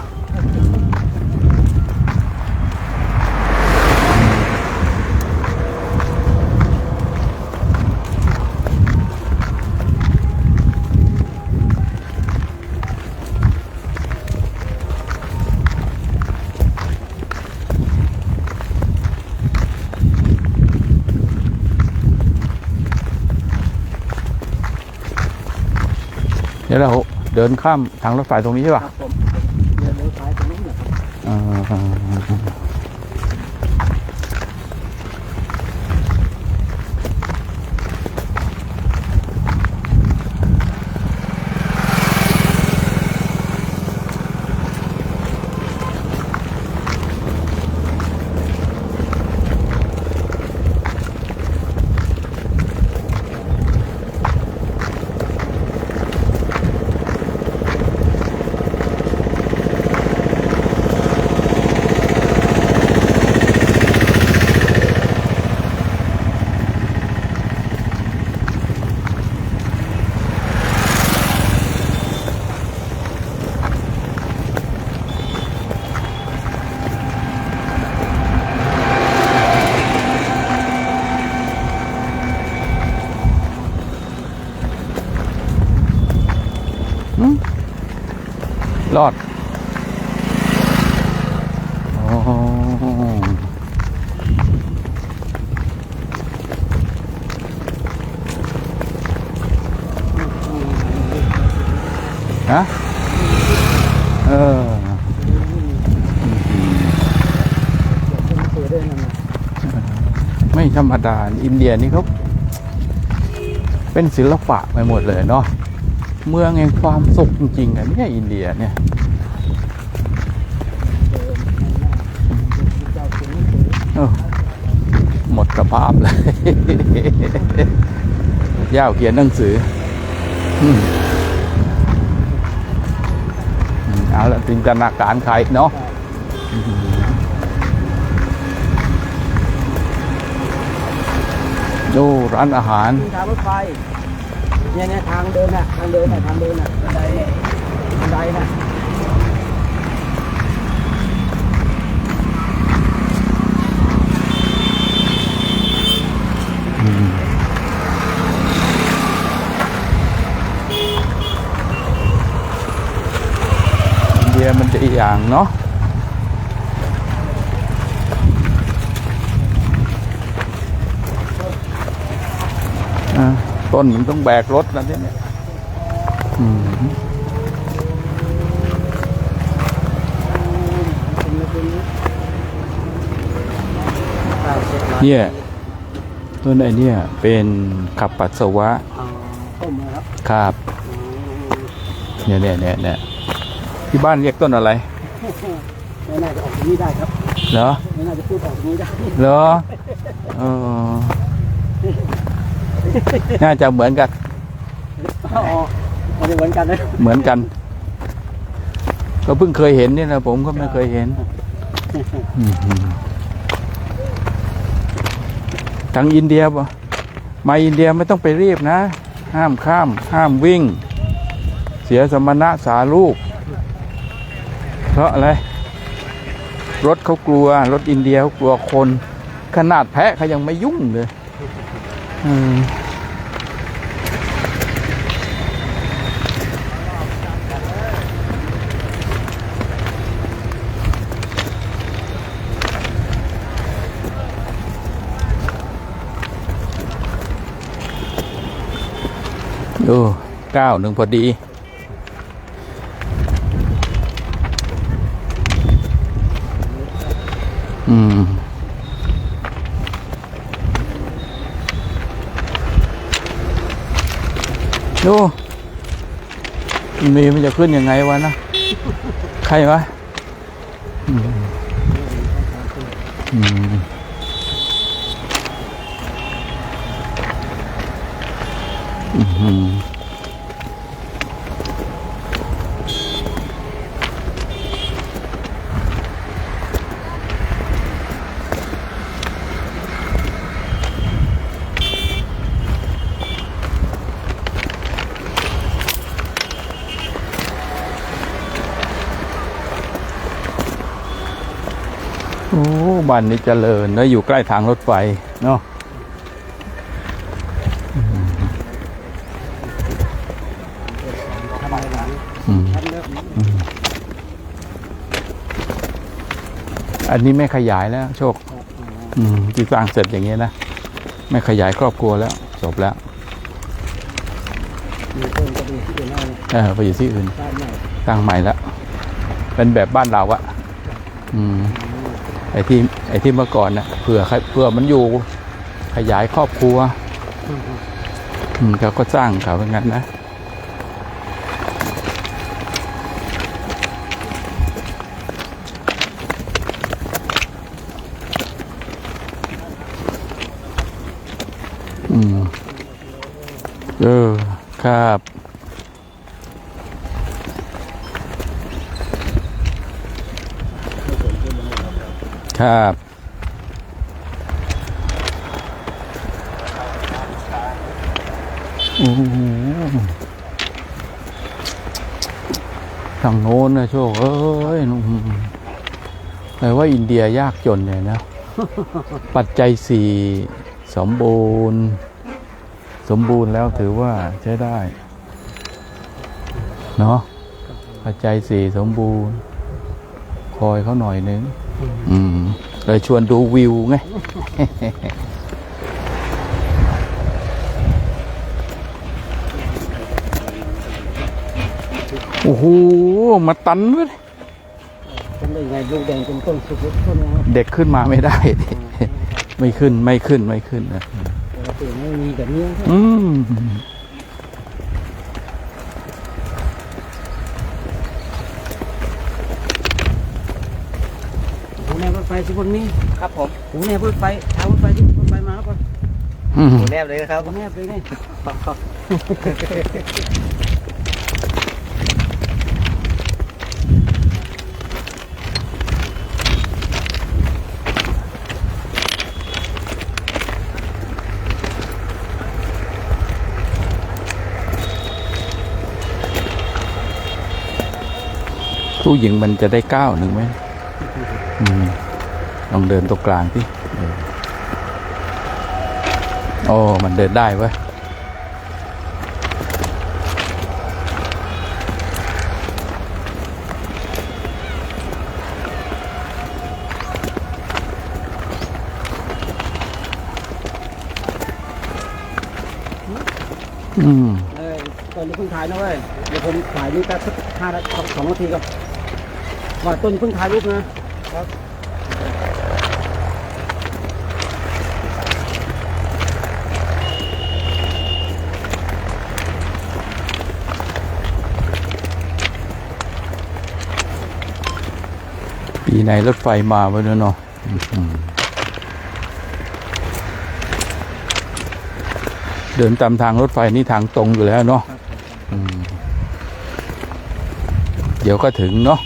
เดี๋ยวเราเดินข้ามทางรถไฟตรงนี้ใช่ป่ะ เดี๋ยวซ้ายตรงนู้นนะครับ รอดโอ้ฮะไม่ธรรมดาอินเดียนี่เขาเป็นศิลปะไปหมดเลยเนาะเมืองแห่งความสุขจริงๆอ่ะเนี่ยอินเดียเนี่ยหมดสภาพเลย ย่าเขียนหนังสือเอาละจินตนาการใครเนาะดูร้านอาหารทางรถไฟเนี่ยทางเดินน่ะบันไดน่ะอินเดียมันจะอีกอย่างเนาะต้นมันต้องแบกรถนะเนี่ยเนี่ยต้นไอ้เนี่ยเป็นขับปัสสาวะครับเนี่ยที่บ้านเรียกต้นอะไรไม่น่าจะออกตรงนี้ได้ครับเหรอไม่น่าจะพูดออกตรงนี้ได้เหรอน่าจะเหมือนกันมันจะเหมือนกันนะเหมือนกันก็เพิ่งเคยเห็นนี่นะผมก็ไม่เคยเห็นทางอินเดียป่ะมาอินเดียไม่ต้องไปรีบนะห้ามข้ามห้ามวิ่งเสียสมณะสาลูกเพราะอะไรรถเขากลัวรถอินเดียเขากลัวคนขนาดแพะเขายังไม่ยุ่งเลยดู9 พอดีดูมันจะขึ้นยังไงวะนะใครวะ อ้บ้านนี้เจริญแล้วอยู่ใกล้ทางรถไฟเนาะอันนี้ไม่ขยายแล้วโชคที่สร้างเสร็จอย่างเงี้ยนะไม่ขยายครอบครัวแล้วจบแล้วไปอยู่ที่อื่นสร้างใหม่แล้วเป็นแบบบ้านเราอะไอ้ที่เมื่อก่อนนะเผื่อมันอยู่ขยายครอบครัวเขาก็สร้างเขาเป็นงั้นนะครับครับโอ้โหทางโน้นนะโชคเอ้ยแปลว่าอินเดียยากจนเลยนะ ปัจจัยสี่สมบูรณ์แล้วถือว่าใช้ได้เนาะปัจจัยสี่สมบูรณ์คอยเขาหน่อยนึงเลยชวนดูวิวไง โอ้โหมาตันเลย เป็นได้ไงลูกแดงเป็นต้นสุดต้นนะ เด็กขึ้นมาไม่ได้ ไม่ขึ้นนะ ไม่มีแบบนี้หูแนบรถไฟสิบนนี้ครับผมหูแนบรถไฟทางรถไฟที่รถไฟมาแล้วป่ะหูแนบเลยครับหูแนบเลยไงผู้หญิงมันจะได้9 ไหมลองเดินตรงกลางที่โอ้มันเดินได้เว้ยตอนนี้เพิ่งถ่ายนะเว้ยเดี๋ยวผมถ่ายนี่แค่2 นาทีก่อนว่าต้นเพิ่งถ่ายรูปนะครับปีไหนรถไฟมาไว้แล้วเนาะเดินตามทางรถไฟนี่ทางตรงอยู่แล้วเนาะเดี๋ยวก็ถึงเนาะ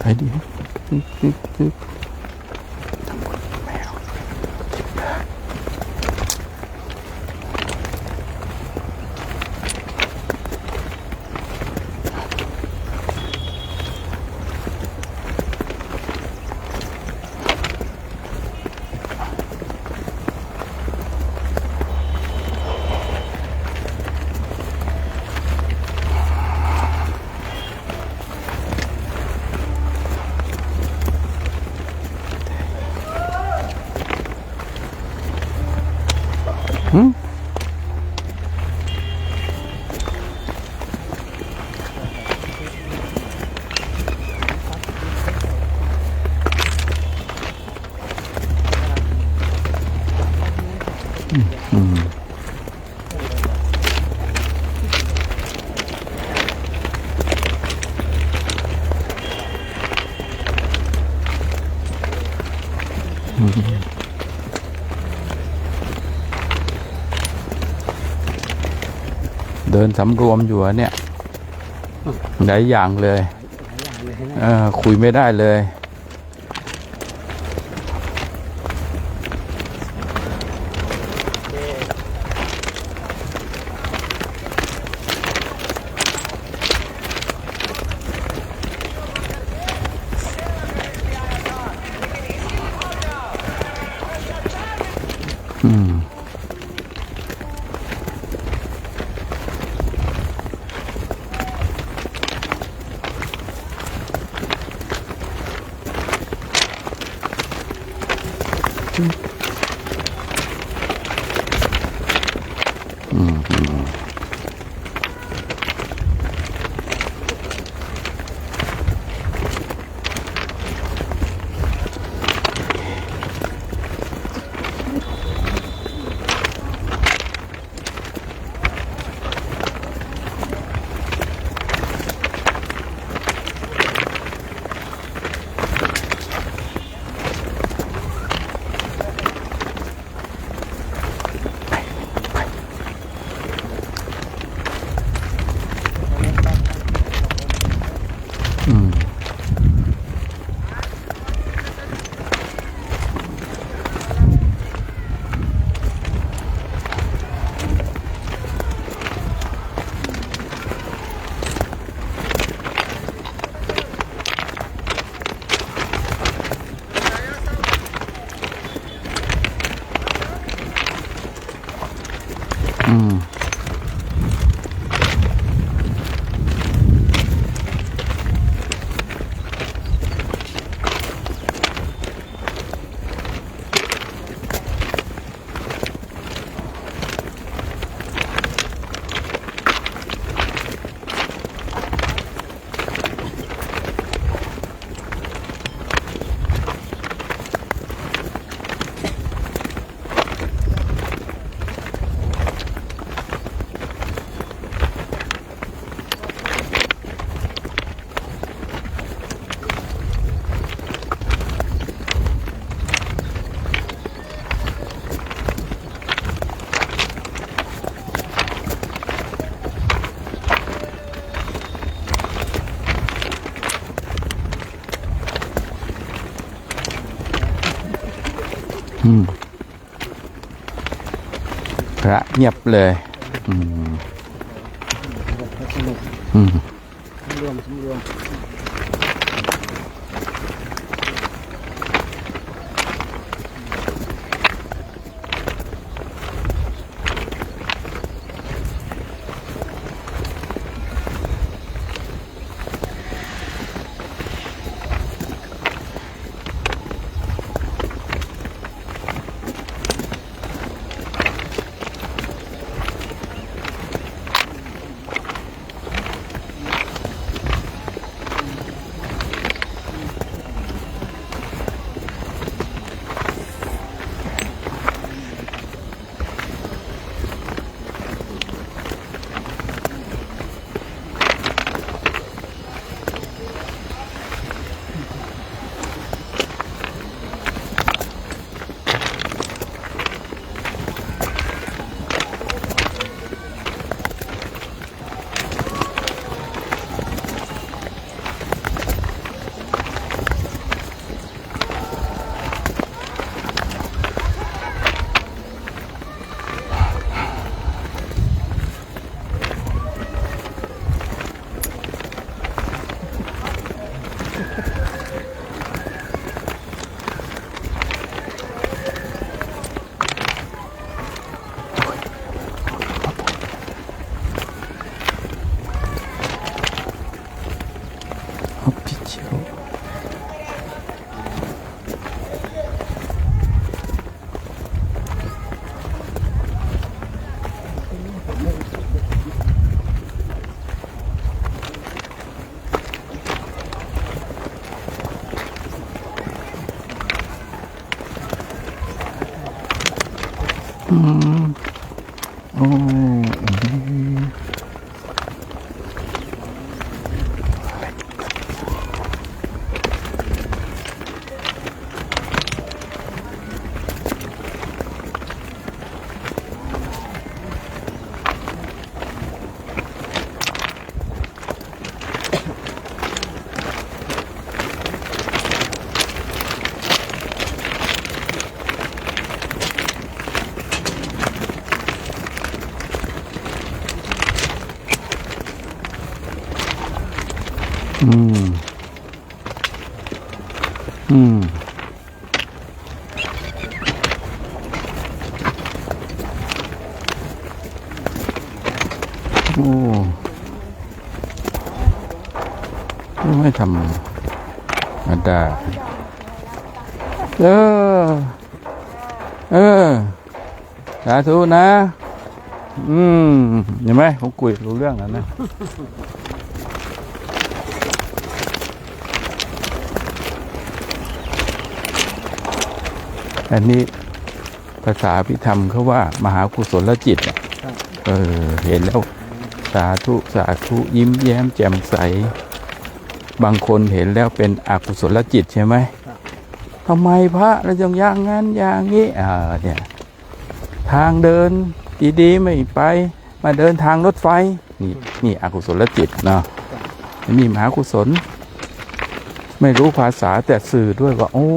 ไปดิทำบุญแมวเดินสำรวมอยู่เนี่ยหลายอย่างเลยคุยไม่ได้เลยพระเงียบเลย อืมโอ้อืมอืมโอ้ไม่ทำมาได้สาธุนะเห็นไหมผมคุยรู้เรื่องแล้วนะ อันนี้ภาษาพิธรรมเขาว่ามหากุศลจิตอ่ะเห็นแล้วสาธุสาธุยิ้มแย้มแจ่มใสบางคนเห็นแล้วเป็นอกุศลจิตใช่ไหมทำไมพระเราจึงอย่างนั้นอย่างนี้เนี่ยทางเดินดีๆไม่ไปมาเดินทางรถไฟนี่อกุศลจิตเนาะนี่มหากุศลไม่รู้ภาษาแต่สื่อด้วยว่าโอ้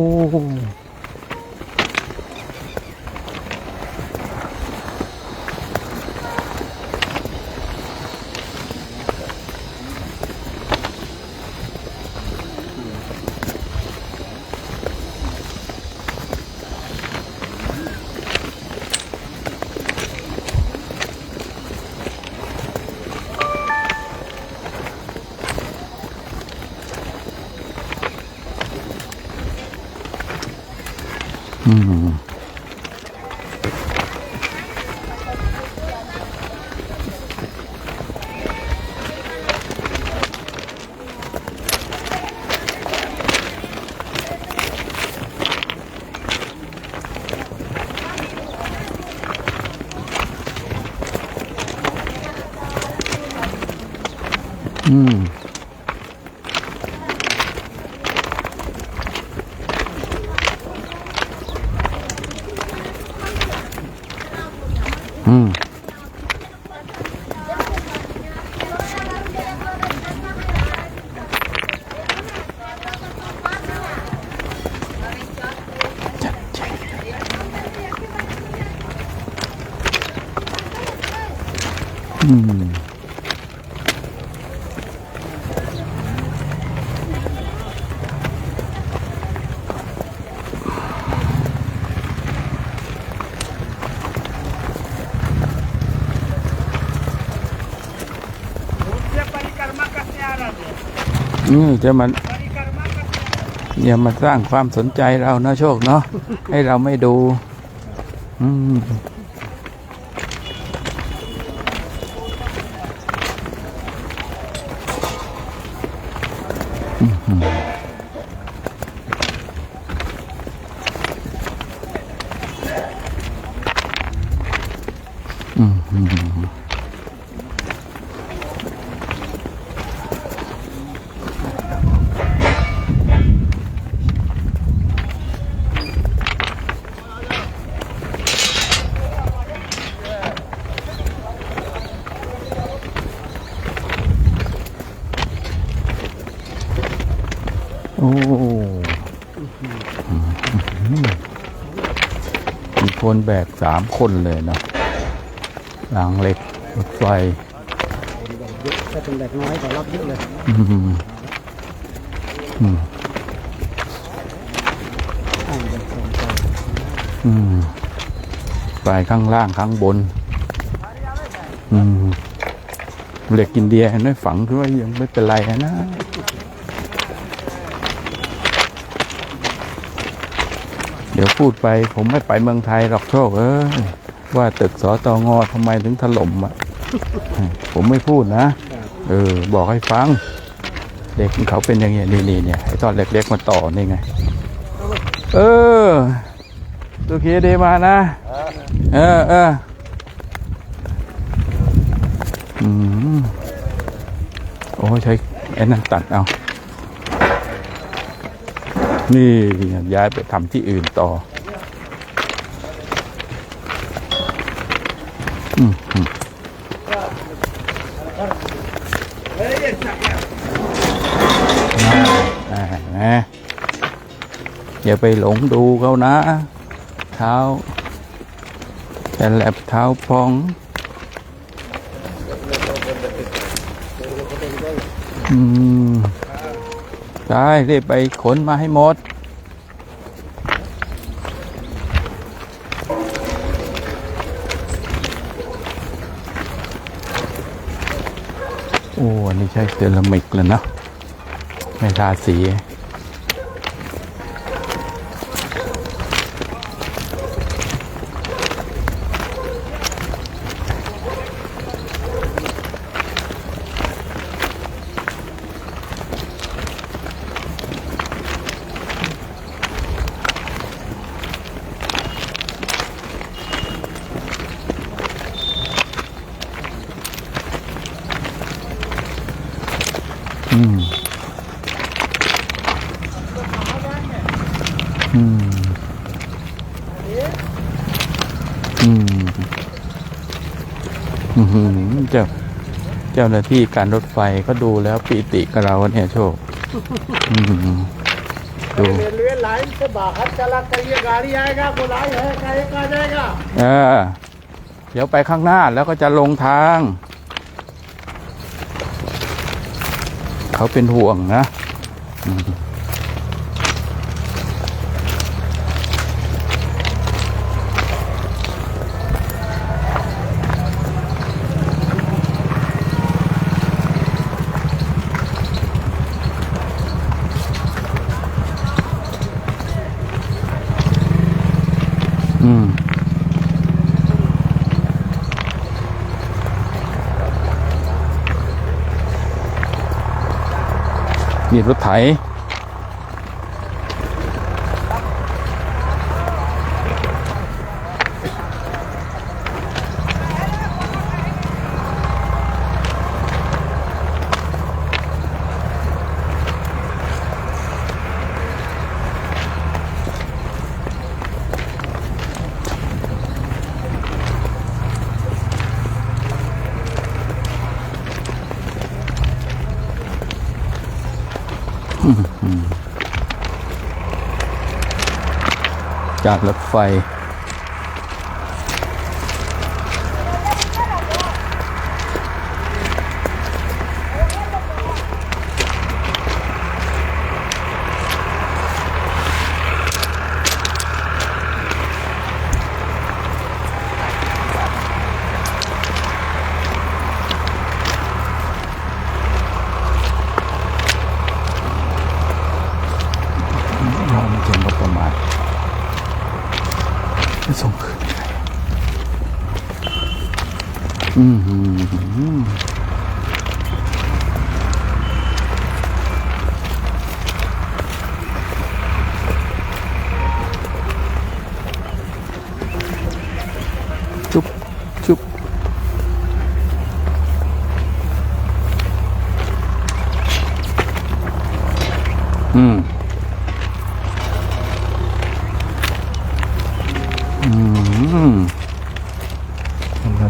จะมันอย่ามาสร้างความสนใจเรานะโชคเนาะให้เราไม่ดูโอ้มีคนแบก3 คนเลยเนาะรางเหล็กรถไฟถ้าเป็นแบบน้อยก็รับเยอะเลยไปข้างล่างข้างบนเหล็กอินเดียเห็นไหมฝังคือว่ายังไม่เป็นไรนะเดี๋ยวพูดไปผมไม่ไปเมืองไทยหรอกโชคว่าตึกสตง.ทำไมถึงถล่มผมไม่พูดนะบอกให้ฟังเด็กเขาเป็นอย่างเงี้ยนี่เนี่ยไอ้ตอนเล็กๆมาต่อนี่ไงโอเคเดมานะ เออโอ้ใช้ไอ้นั่นตัดเอานี่ย้ายไปทำที่อื่นต่อนะอย่าไปหลงดูเขานะเท้าแต่แหลบเท้าพองได้รีบไปขนมาให้หมดโอ้อันนี้ใช้เซรามิกเลยนะไม่ทาสีเจ้าหน้าที่การรถไฟก็ดูแล้วปีติกับเราเนี่ยโชคดูरेलवे लाइन से बाहर चला करिए गाड़ी आएगा बुलाई है काहे का जाएगाเดี๋ยวไปข้างหน้าแล้วก็จะลงทางเขาเป็นห่วงนะนี่รถไถจากรถไฟไม่เจอประมาทส่งคืนไปจุ๊บจุ๊บ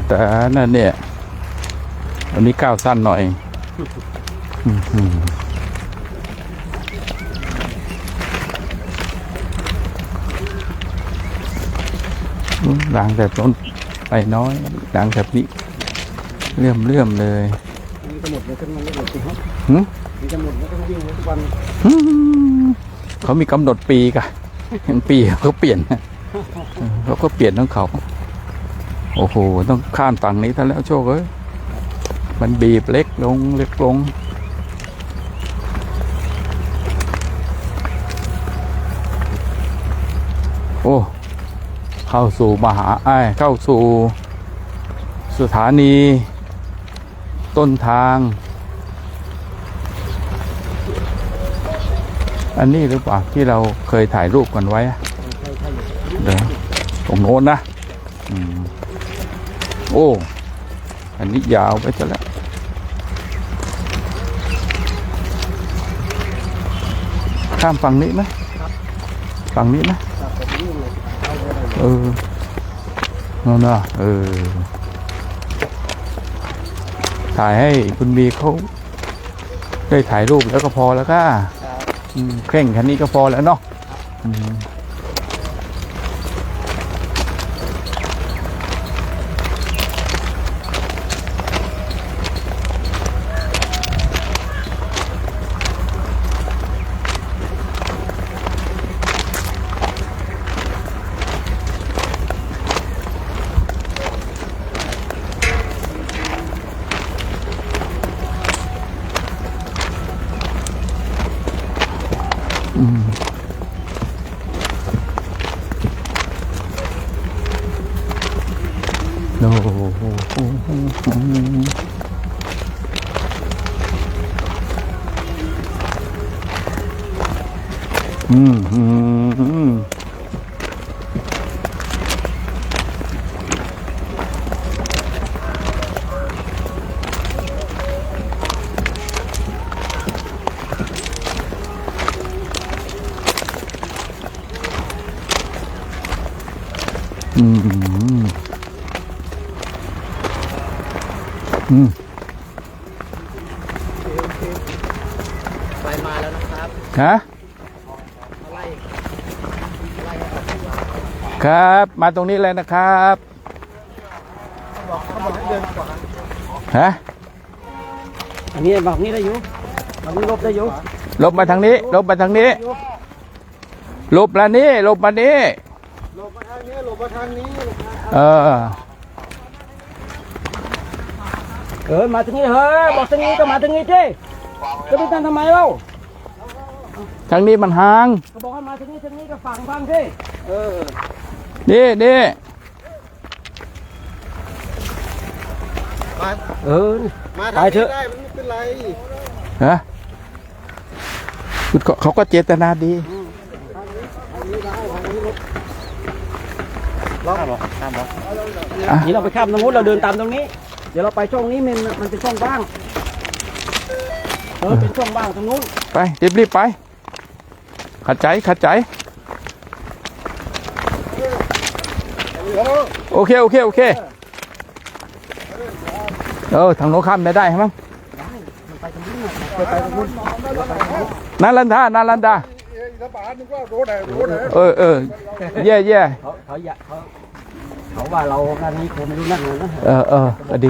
แต่นั่นเนี่ยวันนี้ก้าวสั้นหน่อยหลังแต่ต้นไปน้อยหลังแบบนี้เลื่อมเลยเขามีกำหนดปีกะปีเขาเปลี่ยนเขาก็เปลี่ยนทั้งเขาโอ้โหต้องข้ามฝั่งนี้ท่านแล้วโชคเอ้ยมันบีบเล็กลงโอ้เข้าสู่เข้าสู่สถานีต้นทางอันนี้หรือเปล่าที่เราเคยถ่ายรูปกันไว้เดี๋ยวตรงโน้นนะ โอ้อันนี้ยาวไปซะแล้วข้ามฝั่งนี้ไหมฝั่งนี้ไหมนั่นนะถ่ายให้คุณบีเขาได้ถ่ายรูปแล้วก็พอแล้วก็เคร่งแค่นี้ก็พอแล้วเนาะโอ้โหไปมาแล้วนะครับ ฮะครับมาตรงนี้เลยนะครับฮะ อันนี้บอกนี้ได้อยู่บอกนี้ลบได้อยู่ ลบมาทางนี้ลบมาทางนี้ลบมานี้ลบมานี้ลบมาทางนี้ลบมาทางนี้มาทางนี้เฮ้ยบอกทางนี้ก็มาทางนี้สิจะไปทำไมเล่า ทางนี้มันห่าง เขาบอกให้มาทางนี้ก็ฟังสินี่มาทางนี้ได้มันไม่เป็นไรฮะเขาก็เจตนาดีนี่เราไปข้ามตรงนู้นเราเดินตามตรงนี้เดี๋ยวเราไปช่องนี้มันเป็นช่องบ้างเป็นช่องบ้างตรงนู้นไปรีบไปขัดใจโอเคทางโน้นข้ามไม่ได้ใช่ไหมนารันดาแย่เขาว่าเราการนี้คนไม่รู้นั่งเลยนะก็ดี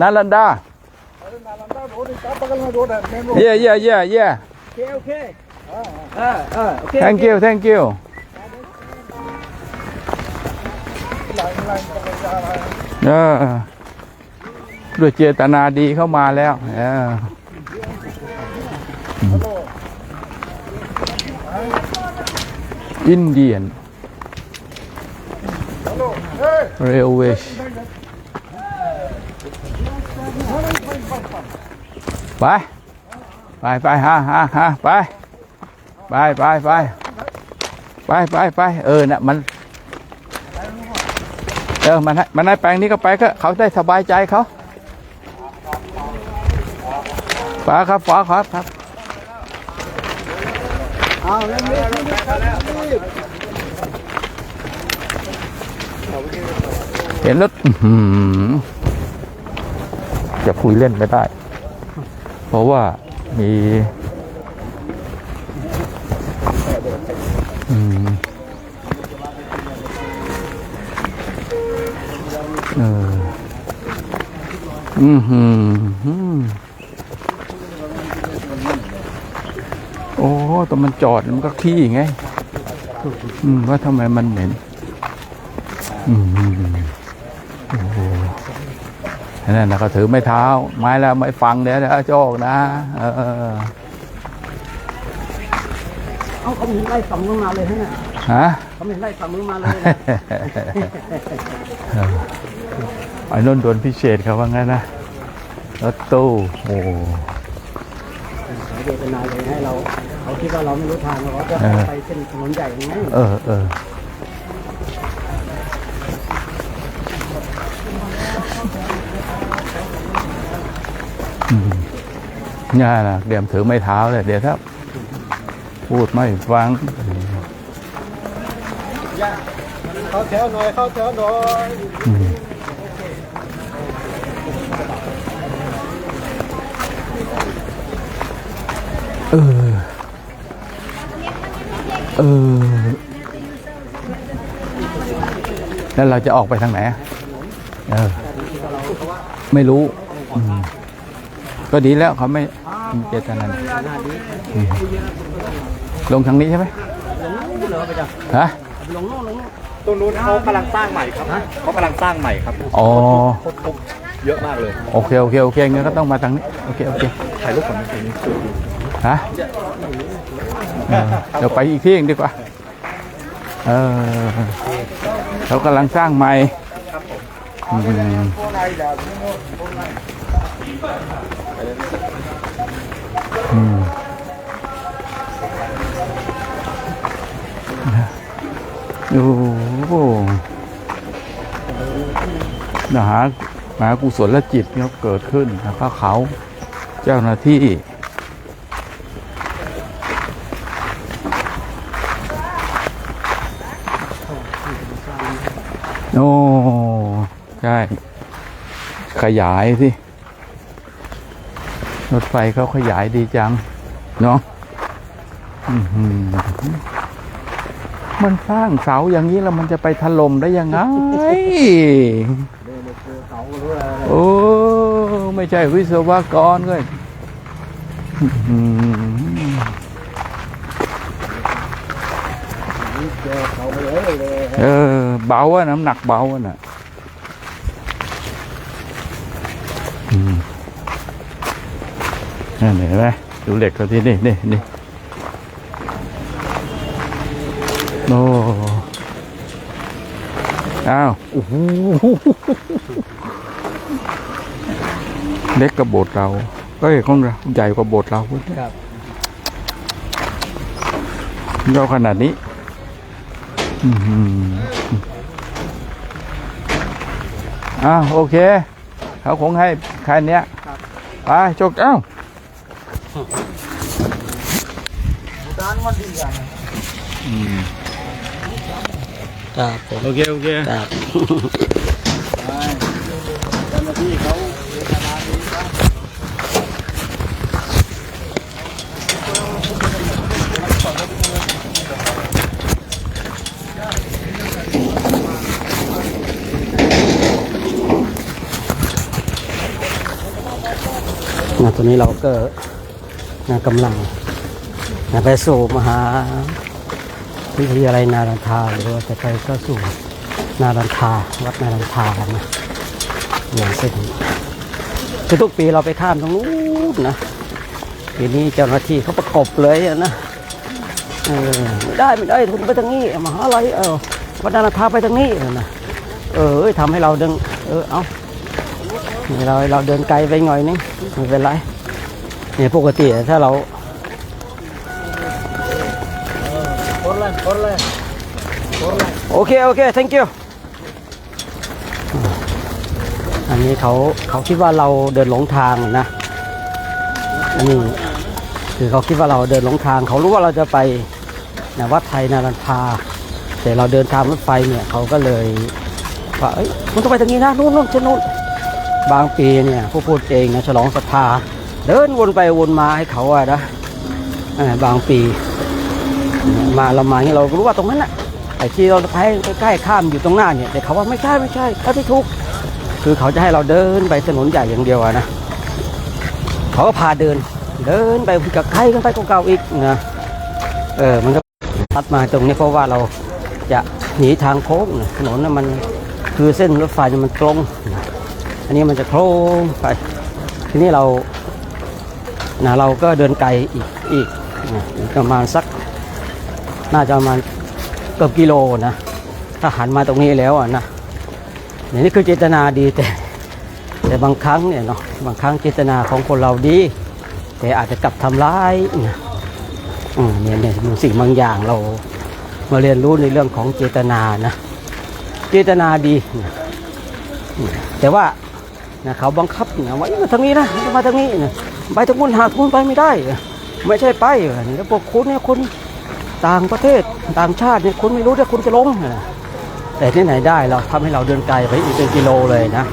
นารันดาแย่โอเคthank you ด้วยเจตนาดีเข้ามาแล้วอินเดียนเรลเวย์ไปฮะไปน่ะมันให้แปลงนี้ก็ไปก็เขาได้สบายใจเขาฝาครับเห็นรถจะคุยเล่นไม่ได้เพราะว่ามีโอ้ตอนมันจอดมันก็ขี้ไงว่าทำไมมันเหม็นโอ้โหนั่นนะก็ถือไม้เท้าไม้แล้วไม่ฟังเดี๋ยวโจกนะเขาไม่ไล่ฝั่งนู้นมาเลยฮะเขาไม่ไล่ฝั่งนู้นมาเลยไอ้นนท์โดนพิเศษเขาว่างั้นนะรถตู้โอ้เจตนาเลยให้เราเขาคิดว่าเราไม่รู้ทางเราจะไปเส้นถนนใหญ่ยังไง นี่แหละเดี๋ยวถือไม้เท้าเลยเดี๋ยวถ้าพูดไม่ฟัง เข้าแถวหน่อยเข้าแถวหน่อย เออแล้วเราจะออกไปทางไหนไม่รู้ก็ดีแล้วเขาไม่เจตนาลงทางนี้ใช่ไหมฮะ ตรงนู้นเขากำลังสร้างใหม่ครับเขากำลังสร้างใหม่ครับ อ๋อ เยอะมากเลย โอเคงั้นก็ต้องมาทางนี้โอเค ถ่ายรูปของตรงนี้ ฮะเดี๋ยวไปอีกที่นึงดีกว่าเขากำลังสร้างใหม่โอ้โหมหากุศลจิตเนี่ยเกิดขึ้นนะครับเขาเจ้าหน้าที่โอ้ใช่ขยายสิรถไฟเขาขยายดีจังเนาะมันสร้างเสาอย่างนี้แล้วมันจะไปถล่มได้ยังไงโอ้ไม่ใช่วิศวกรเลยเบาอะน้ำหนักเบาอะน่ะเห็นไหมดูเหล็กเขาที่นี่โอ้อ้าวโอ้โหเล็กกับโบสถ์เราของเราใหญ่กว่าโบสถ์เราครับเราขนาดนี้โอเคเขาคงให้แค่นี้ไปโชคเอ้าครับผม โอเคครับ ตอนนี้เราก็กำลังไปสู่มหาวิทยาลัยนารันทาหรือว่าจะไปก็สู่นารันทาวัดนารันทากันนะอย่างเส้นคือทุกปีเราไปข้ามตรงนู้นนะปีนี้เจ้าหน้าที่เขาประกบเลยนะไม่ได้คุณไปทางนี้มหาลัยวัดนารันทาไปทางนี้นะทำให้เราเดินเอาเราเดินไกลไปหน่อยนึงไม่เป็นไรเนี่ยปกติถ้าเราโอเค thank you อันนี้เขาคิดว่าเราเดินหลงทางนะอันนี้คือเขาคิดว่าเราเดินหลงทางเขารู้ว่าเราจะไปวัดไทยนารันทาแต่เราเดินทางรถไฟเนี่ยเขาก็เลยว่ามันต้องไปทางนี้นะนู่นเช่นนู่นบางปีเนี่ยผู้พูดเองนะฉลองศรัทธาเดินวนไปวนมาให้เขานะบางปีมาเรามาเนี่ยเรารู้ว่าตรงนั้นแหละไอ้ที่เราไปใกล้ข้ามอยู่ตรงหน้าเนี่ยแต่เขาว่าไม่ใช่เขาไม่ถูกคือเขาจะให้เราเดินไปถนนใหญ่อย่างเดียวนะเขาก็พาเดินไปกับใครกันไปเก่าๆอีกนะมันก็ตัดมาตรงนี้เพราะว่าเราจะหนีทางโค้งถนนนั้นมันคือเส้นรถไฟมันตรงอันนี้มันจะโค้งไปทีนี้เราก็เดินไกลอีกประมาณสักน่าจะประมาณเกือบกิโลนะถ้าหันมาตรงนี้แล้วนะนี่คือเจตนาดีแต่บางครั้งเนี่ยเนาะบางครั้งเจตนาของคนเราดีแต่อาจจะกลับทำร้ายเนี่ยสิ่งบางอย่างเรามาเรียนรู้ในเรื่องของเจตนานะเจตนาดีแต่ว่า นะเขาบังคับนะว่ามาทางนี้นะมาทางนี้นะไปทางนู้นหาทุนไปไม่ได้ไม่ใช่ไปนี่แล้วพวกคุณเนี่ยคนต่างประเทศต่างชาติเนี่ยคุณไม่รู้ว่าคุณจะลงแต่ที่ไหนได้เราทำให้เราเดินไกลไปอีกเป็นกิโลเลยนะ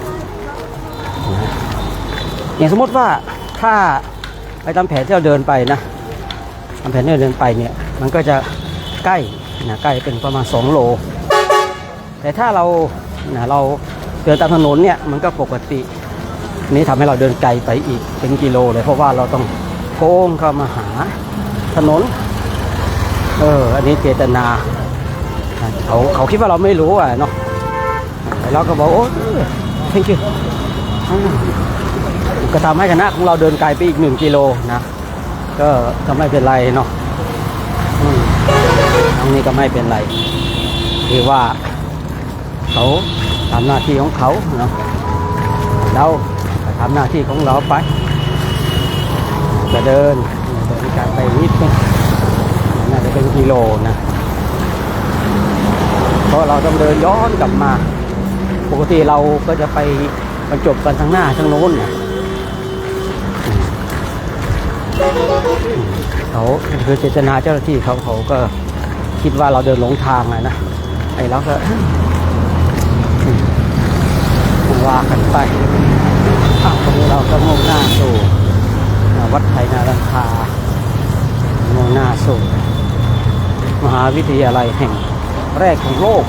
อย่างสมมติว่าถ้าไปตามแผนที่เราเดินไปนะตามแผนที่เราเดินไปเนี่ยมันก็จะใกล้นะใกล้เป็นประมาณ2 โลแต่ถ้าเราเดินตามถนนเนี่ยมันก็ปกตินี้ทำให้เราเดินไกลไปอีกเป็นกิโลเลยเพราะว่าเราต้องโค้งเข้ามาหาถนนอันนี้เจตนาเขาคิดว่าเราไม่รู้เนาะแต่เราก็บอกโอ้thank you ก็ทำให้คณะของเราเดินไกลไปอีก1 กิโลนะก็ไม่เป็นไรเนาะตรงนี้ก็ไม่เป็นไรคือว่าเขาทำหน้าที่ของเขาเนาะเราทำหน้าที่ของเราไปจะเดินไกลไปนิดนึงน่าจะเป็นกิโลนะเพราะเราต้องเดินย้อนกลับมาปกติเราก็จะไปบรรจบกันทางหน้าทางโน้นเขาคือเจตนาเจ้าหน้าที่เขาก็คิดว่าเราเดินหลงทางนะไอ้เราก็ว่ากันไปตรงนี้เราก็มุ่งหน้าสู่วัดไทยนารังคามุ่งหน้าสู่มหาวิทยาลัยแห่งแรกของโลก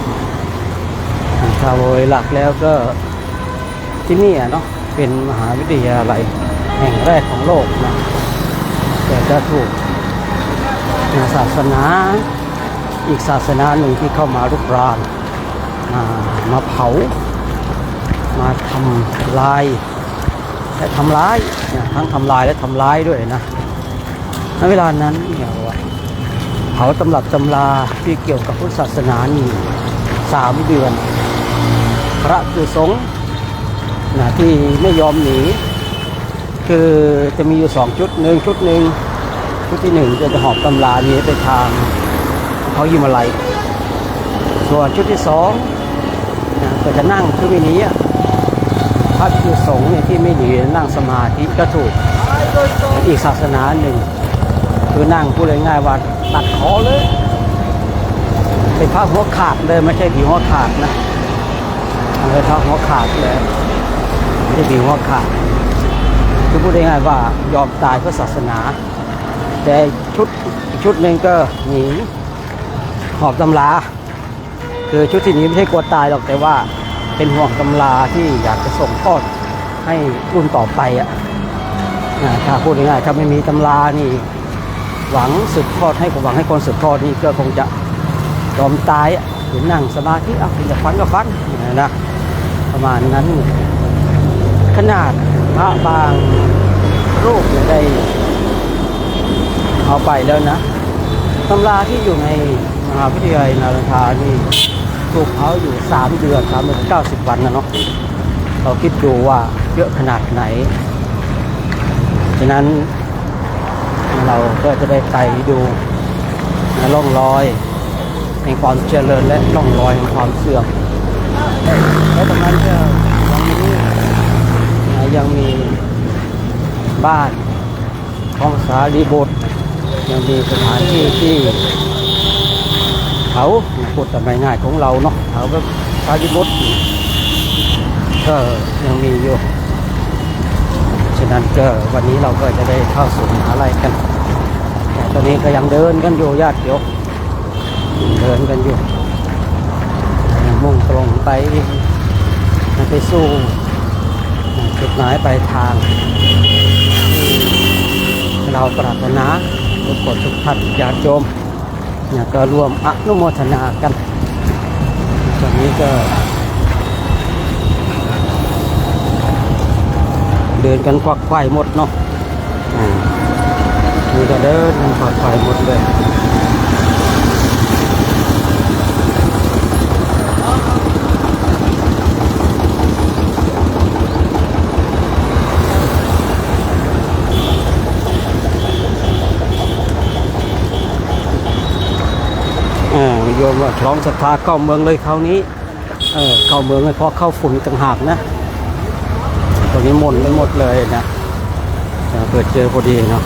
ถ้าโดยหลักแล้วก็ที่นี่เนาะเป็นมหาวิทยาลัยแห่งแรกของโลกนะแต่จะถูกศาสนาอีกศาสนาหนึ่งที่เข้ามารุกรานมาเผามาทำลายและทำร้ายทั้งทำลายและทำร้ายด้วยนะในเวลานั้นเนี่ยเผาตำรับตำราที่เกี่ยวกับพุทธศาสนานี่3 เดือนพระคือสงฆ์ที่ไม่ยอมหนีคือจะมีอยู่2 ชุดชุดที่1จะหอบตำรานี้ไปทางเขายิมาลัยส่วนชุดที่2ก็จะนั่งคือไม่หนีพระคือสงฆ์เนี่ยที่ไม่หนีนั่งสมาธิก็ถูกอีกศาสนาหนึ่งคือนั่งพูดง่ายๆว่าตัดคอเลยเป็นพระหัวขาดเลยไม่ใช่ผีหัวขาดนะเป็นพระหัวขาดเลยไม่ใช่ผีหัวขาดคือพูดง่ายๆว่ายอมตายเพื่อศาสนาแต่ชุดหนึ่งก็หนีหอบตำราคือชุดที่หนีไม่ใช่กลัวตายหรอกแต่ว่าเป็นห่วงตำราที่อยากจะส่งทอดให้รุ่นต่อไปถ้าพูดง่ายๆถ้าไม่มีตำรานี่หวังสืบทอดให้หวังให้คนสืบทอดนี่ก็คงจะยอมตายหรือนั่งสมาธิคุณจะฟันก็ฟันนะประมาณนั้นขนาดพระบางรูปได้เอาไปแล้วนะตำราที่อยู่ในมหาวิทยาลัยนารังคานี่ถูกเผาอยู่3 เดือน90 วันนะเนาะเราคิดดูว่าเยอะขนาดไหนฉะนั้นเราก็จะได้ไปดูร่องรอยแห่งความเจริญและร่องรอยแห่งความเสื่อมและตรงนั้นก็ยังมีบ้านของสารีบุตรยังมีสถานที่ที่เขาพูดแต่ไม่ง่ายของเราเนาะเขาแบบสารีบุตรก็ยังมีอยู่ฉะนั้นก็วันนี้เราก็จะได้เข้าสู่มหาลัยกันแต่ตอนนี้ก็ยังเดินกันอยู่ญาติโยมเดินกันอยู่มุ่งตรงไปสู่จุดหมายปลายทางเราปรารถนาทุกคนทุกท่านญาติโยมก็ร่วมอนุโมทนากันตอนนี้ก็เดินกันควักไขว่หมดเนาะนี่ก็เดินกันควักไขว่หมดเลยโยมว่าคลองศรัทธาเข้าเมืองเลยคราวนี้เข้าเมืองไม่พอเข้าฝุ่นต่างหากนะ ตรงนี้หมุนไปหมดเลยนะเปิดเจอพอดีเนาะ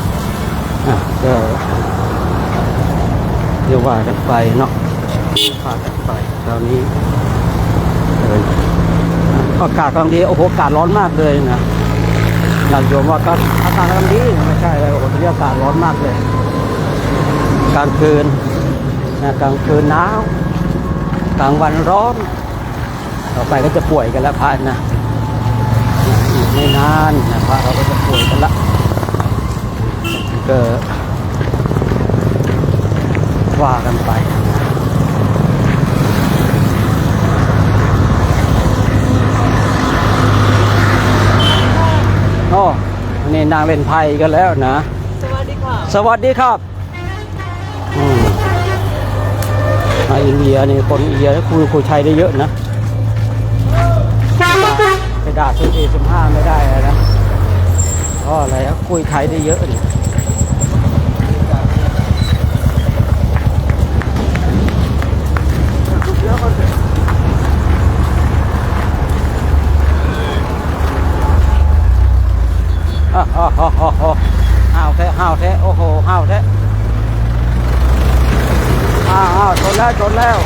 ก็เดี๋ยวว่ากันไปเนาะพากันไปคราวนี้อากาศกำลังดีโอ้โหอากาศร้อนมากเลยนะอยากโยมว่าก็อากาศกำลังดีไม่ใช่เลยโอ้โหตอนนี้อากาศร้อนมากเลยกลางคืนนะกลางคืนหนาวกลางวันร้อนต่อไปก็จะป่วยกันแล้วพระนะอีกไม่นานนะพระเราก็จะป่วยกันละก็ว่ากันไปโอ้นี่นางเล่นไพ่กันแล้วนะสวัสดีครับสวัสดีครับอินเดียนี่คนอินเดียคุยไทยได้เยอะนะไปด่า14-15ไม่ได้นะเพราะอะไรคุยไทยได้เยอะนี่ห้าวแท้โอ้โหห้าวแท้ชนแล้ว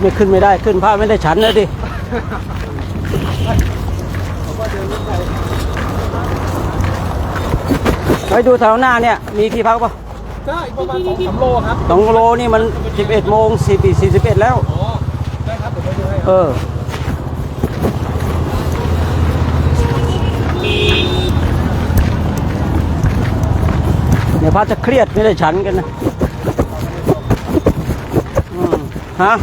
ไม่ขึ้นไม่ได้ขึ้นพระไม่ได้ฉันเลยดิไปดูแถวหน้าเนี่ยมีที่พักป่ะใช่ประมาณ2-3 โลครับ2 โลนี่มัน11:41แล้วอ๋อได้ครับเดี๋ยวไปดูให้ เดี๋ยวพระจะเครียดไม่ได้ฉันกันนะฮะ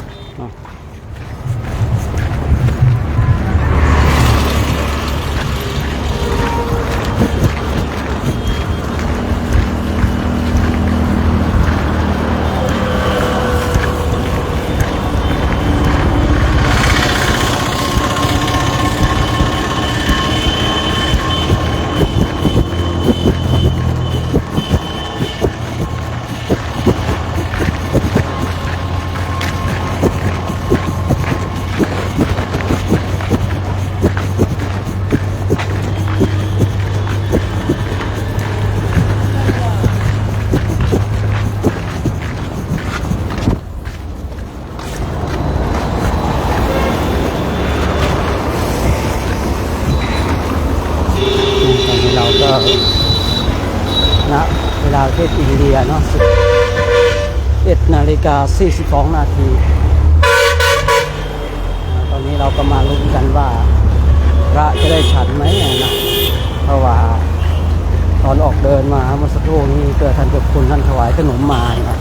เราก็ณเวลาประเทศอินเดียเนาะ11:42 นาที ตอนนี้เราก็มาลุ้นกันว่าพระจะได้ฉันไหมนะเพราะว่าตอนออกเดินมาเมื่อสักครู่นี้เกิดท่านเจ้าคุณท่านถวายขนมมานะ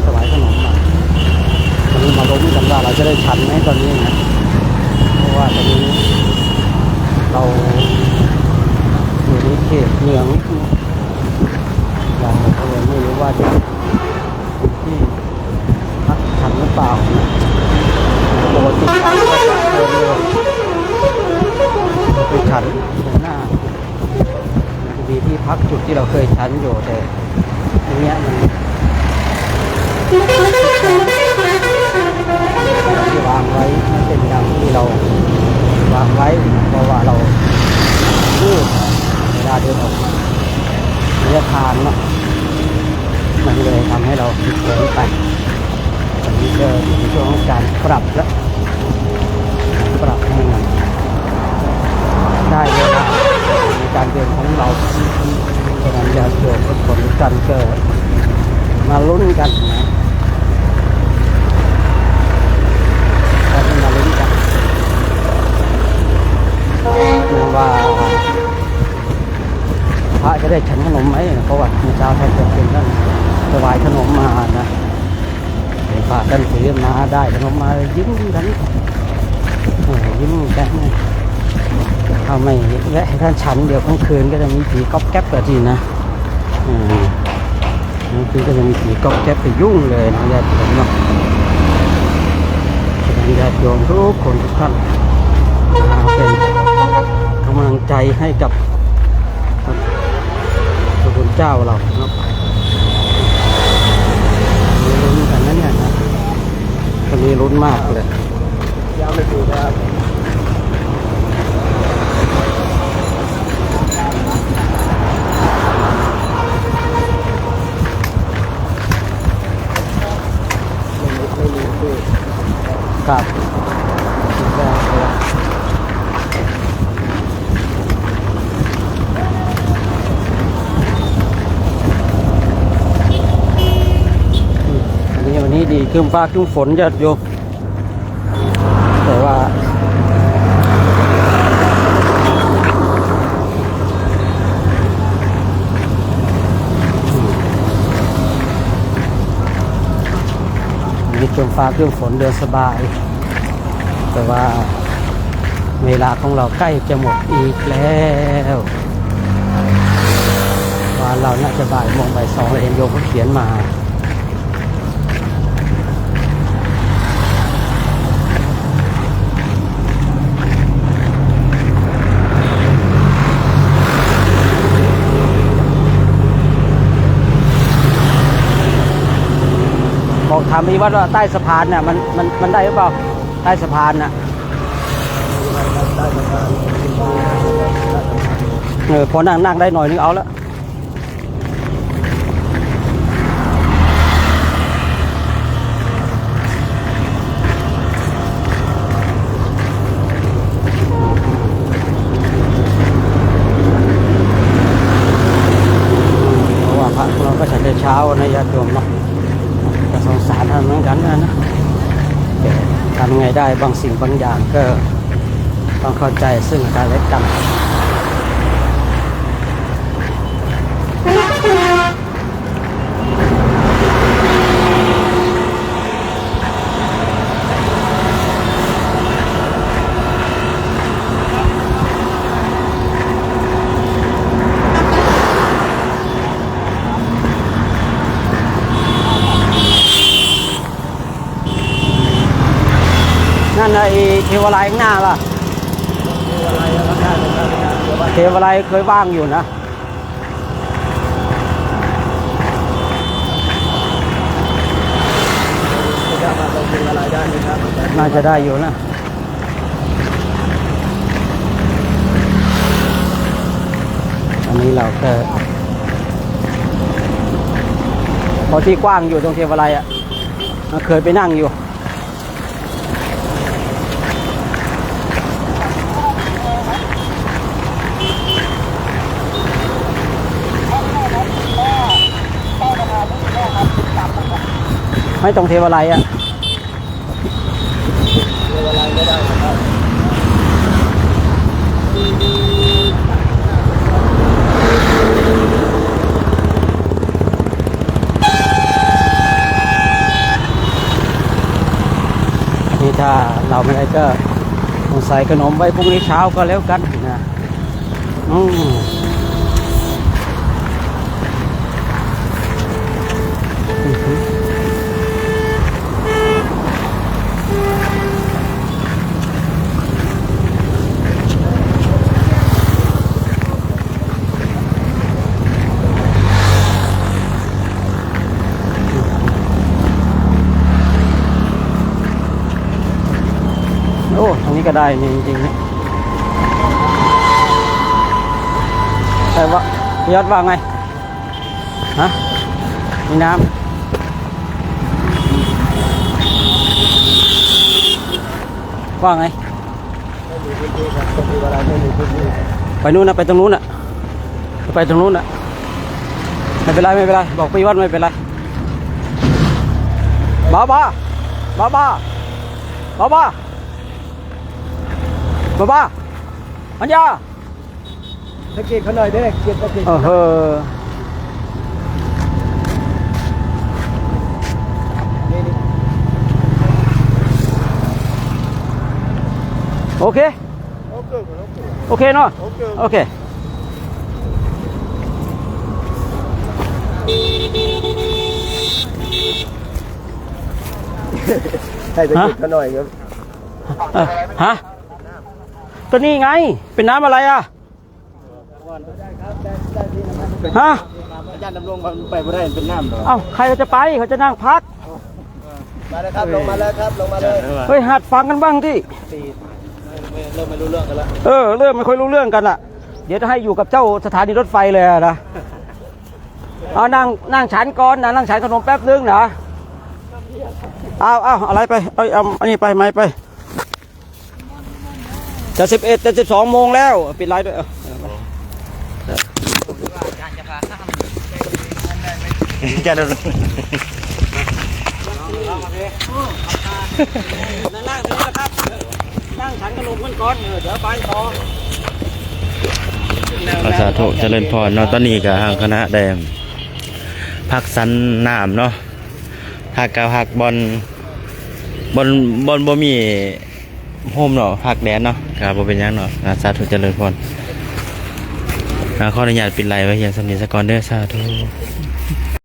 ถวายขนมมาตอนนี้มาลุ้นกันว่าเราจะได้ฉันไหมตอนนี้นะเพราะว่าตอนนี้เราอยู่ในเขตเมืองเราก็เลยไม่รู้ว่าจะที่พักฉันหรือเปล่าปกติเราก็จะเดินเลยไปฉันตรงหน้ามีที่พักจุดที่เราเคยฉันอยู่แต่ตรงเนี้ยมันที่วางไว้ไม่เป็นอย่างที่เราวางไว้เพราะว่าเราพูดเวลาเดินออกมาระยะทางเนาะมันเลยทำให้เราผิดแผนไปตอนนี้ก็อยู่ในช่วงของการปรับแล้วปรับให้มันได้เวลาในการเดินของเราฉะนั้นอย่าโยนผลกันเกิดมาลุ้นกันนะก็มาลุ้นกันว่าพระจะได้ฉันขนมไหมเพราะว่าเมื่อเช้าท่านเจ้าคุณท่านถวายขนมมานะพระท่านถือมาได้ขนมมายิ้มกันยิ้มกันถ้าไม่แวะให้ท่านฉันเดี๋ยวกลางคืนก็จะมีผีก๊อบแก๊บเกิดทีนะกลางคืนก็จะมีผีก๊อบแก๊บไปยุ่งเลยนะญาติโยมเนาะญาติโยมทุกคนทุกท่านเป็นกำลังใจให้กับพระคุณเจ้าเราเนาะลุ้นกันนะเนี่ยนะตอนนี้ลุ้นมากเลยยาวไม่ถูกแล้วครับวันนี้ดีขึ้นฟ้าขึ้นฝนจะโยมแต่ว่ามีเครื่องฟ้าเครื่องฝนเดินสบายแต่ว่าเวลาของเราใกล้จะหมดอีกแล้ววันเราน่าจะบ่ายโมงบ่ายสองเลยเห็นโยมเขาเขียนมาบอกถามอีวัดว่าใต้สะพานน่ะมันได้หรือเปล่าใต้สะพานน่ะพอนั่งได้หน่อยนึงเอาละเพราะว่าพระเราก็ฉันเช้าในญาติโยมเนาะสงสารท่านเหมือนกันนะแต่ทำไงได้บางสิ่งบางอย่างก็ต้องเข้าใจซึ่งกันและกัน นั่นไอ้เทวาลัยข้างหน้าล่ะเทวาลัยเคยว่างอยู่นะน่าจะได้อยู่นะอันนี้เราก็พอที่กว้างอยู่ตรงเทวาลัยอ่ะเคยไปนั่งอยู่ไม่ตรงเทวาลัยอ่ะนี่ถ้าเราไม่ได้ก็ใส่ขนมไว้พรุ่งนี้เช้าก็แล้วกันนะโอ้ตรงนี้ก็ได้นี่จริงๆนะแต่ว่าพี่ยอดว่าไงฮะมีน้ำว่าไงไปนู่นนะไปตรงนู้นน่ะไปตรงนู้นน่ะไม่เป็นไรไม่เป็นไรบอกพี่ยอดไม่เป็นไรบ้าบ้าบ้าบ้าบ้าบ้าบ้าอัญญาตะเกียบเขาหน่อยเด้เกียบตะเกียบโอเคโอเคเนาะโอเคให้ตะเกียบเขาหน่อยครับฮะก็นี่ไงเป็นน้ำอะไรอ่ะฮะอาจารย์ดำรงไปไม่ได้เป็นน้ำหรอเอ้าใครจะไปเขาจะนั่งพักมาเลยครับลงมาเลยครับลงมาเลยเฮ้ยหัดฟังกันบ้างที่เริ่มไม่รู้เรื่องกันแล้วเริ่มไม่ค่อยรู้เรื่องกันละเดี๋ยวจะให้อยู่กับเจ้าสถานีรถไฟเลยนะเอานั่งฉันก่อนนะนั่งฉันขนมแป๊บนึงนะเอาอะไรไปเอาอันนี้ไปไม่ไปจะ11จะ12 โมงแล้วปิดไลน์ด้วยจะเดินนั่งตรงนี้นะครับนั่งฉันขนมกันก่อนเดี๋ยวไปต่อ สาธุเจริญพรเนาะตอนนี้กับทางคณะแดงพักสันน้ำเนาะพักกับพักบอลบ่มีโฮมเนาะพักแดนเนาะครับบ่เป็นหยังเนาะสาธุเจริญพรขออนุญาตปิดไลน์ไว้เพียงสำเนียงสกอนเด้อสาธุ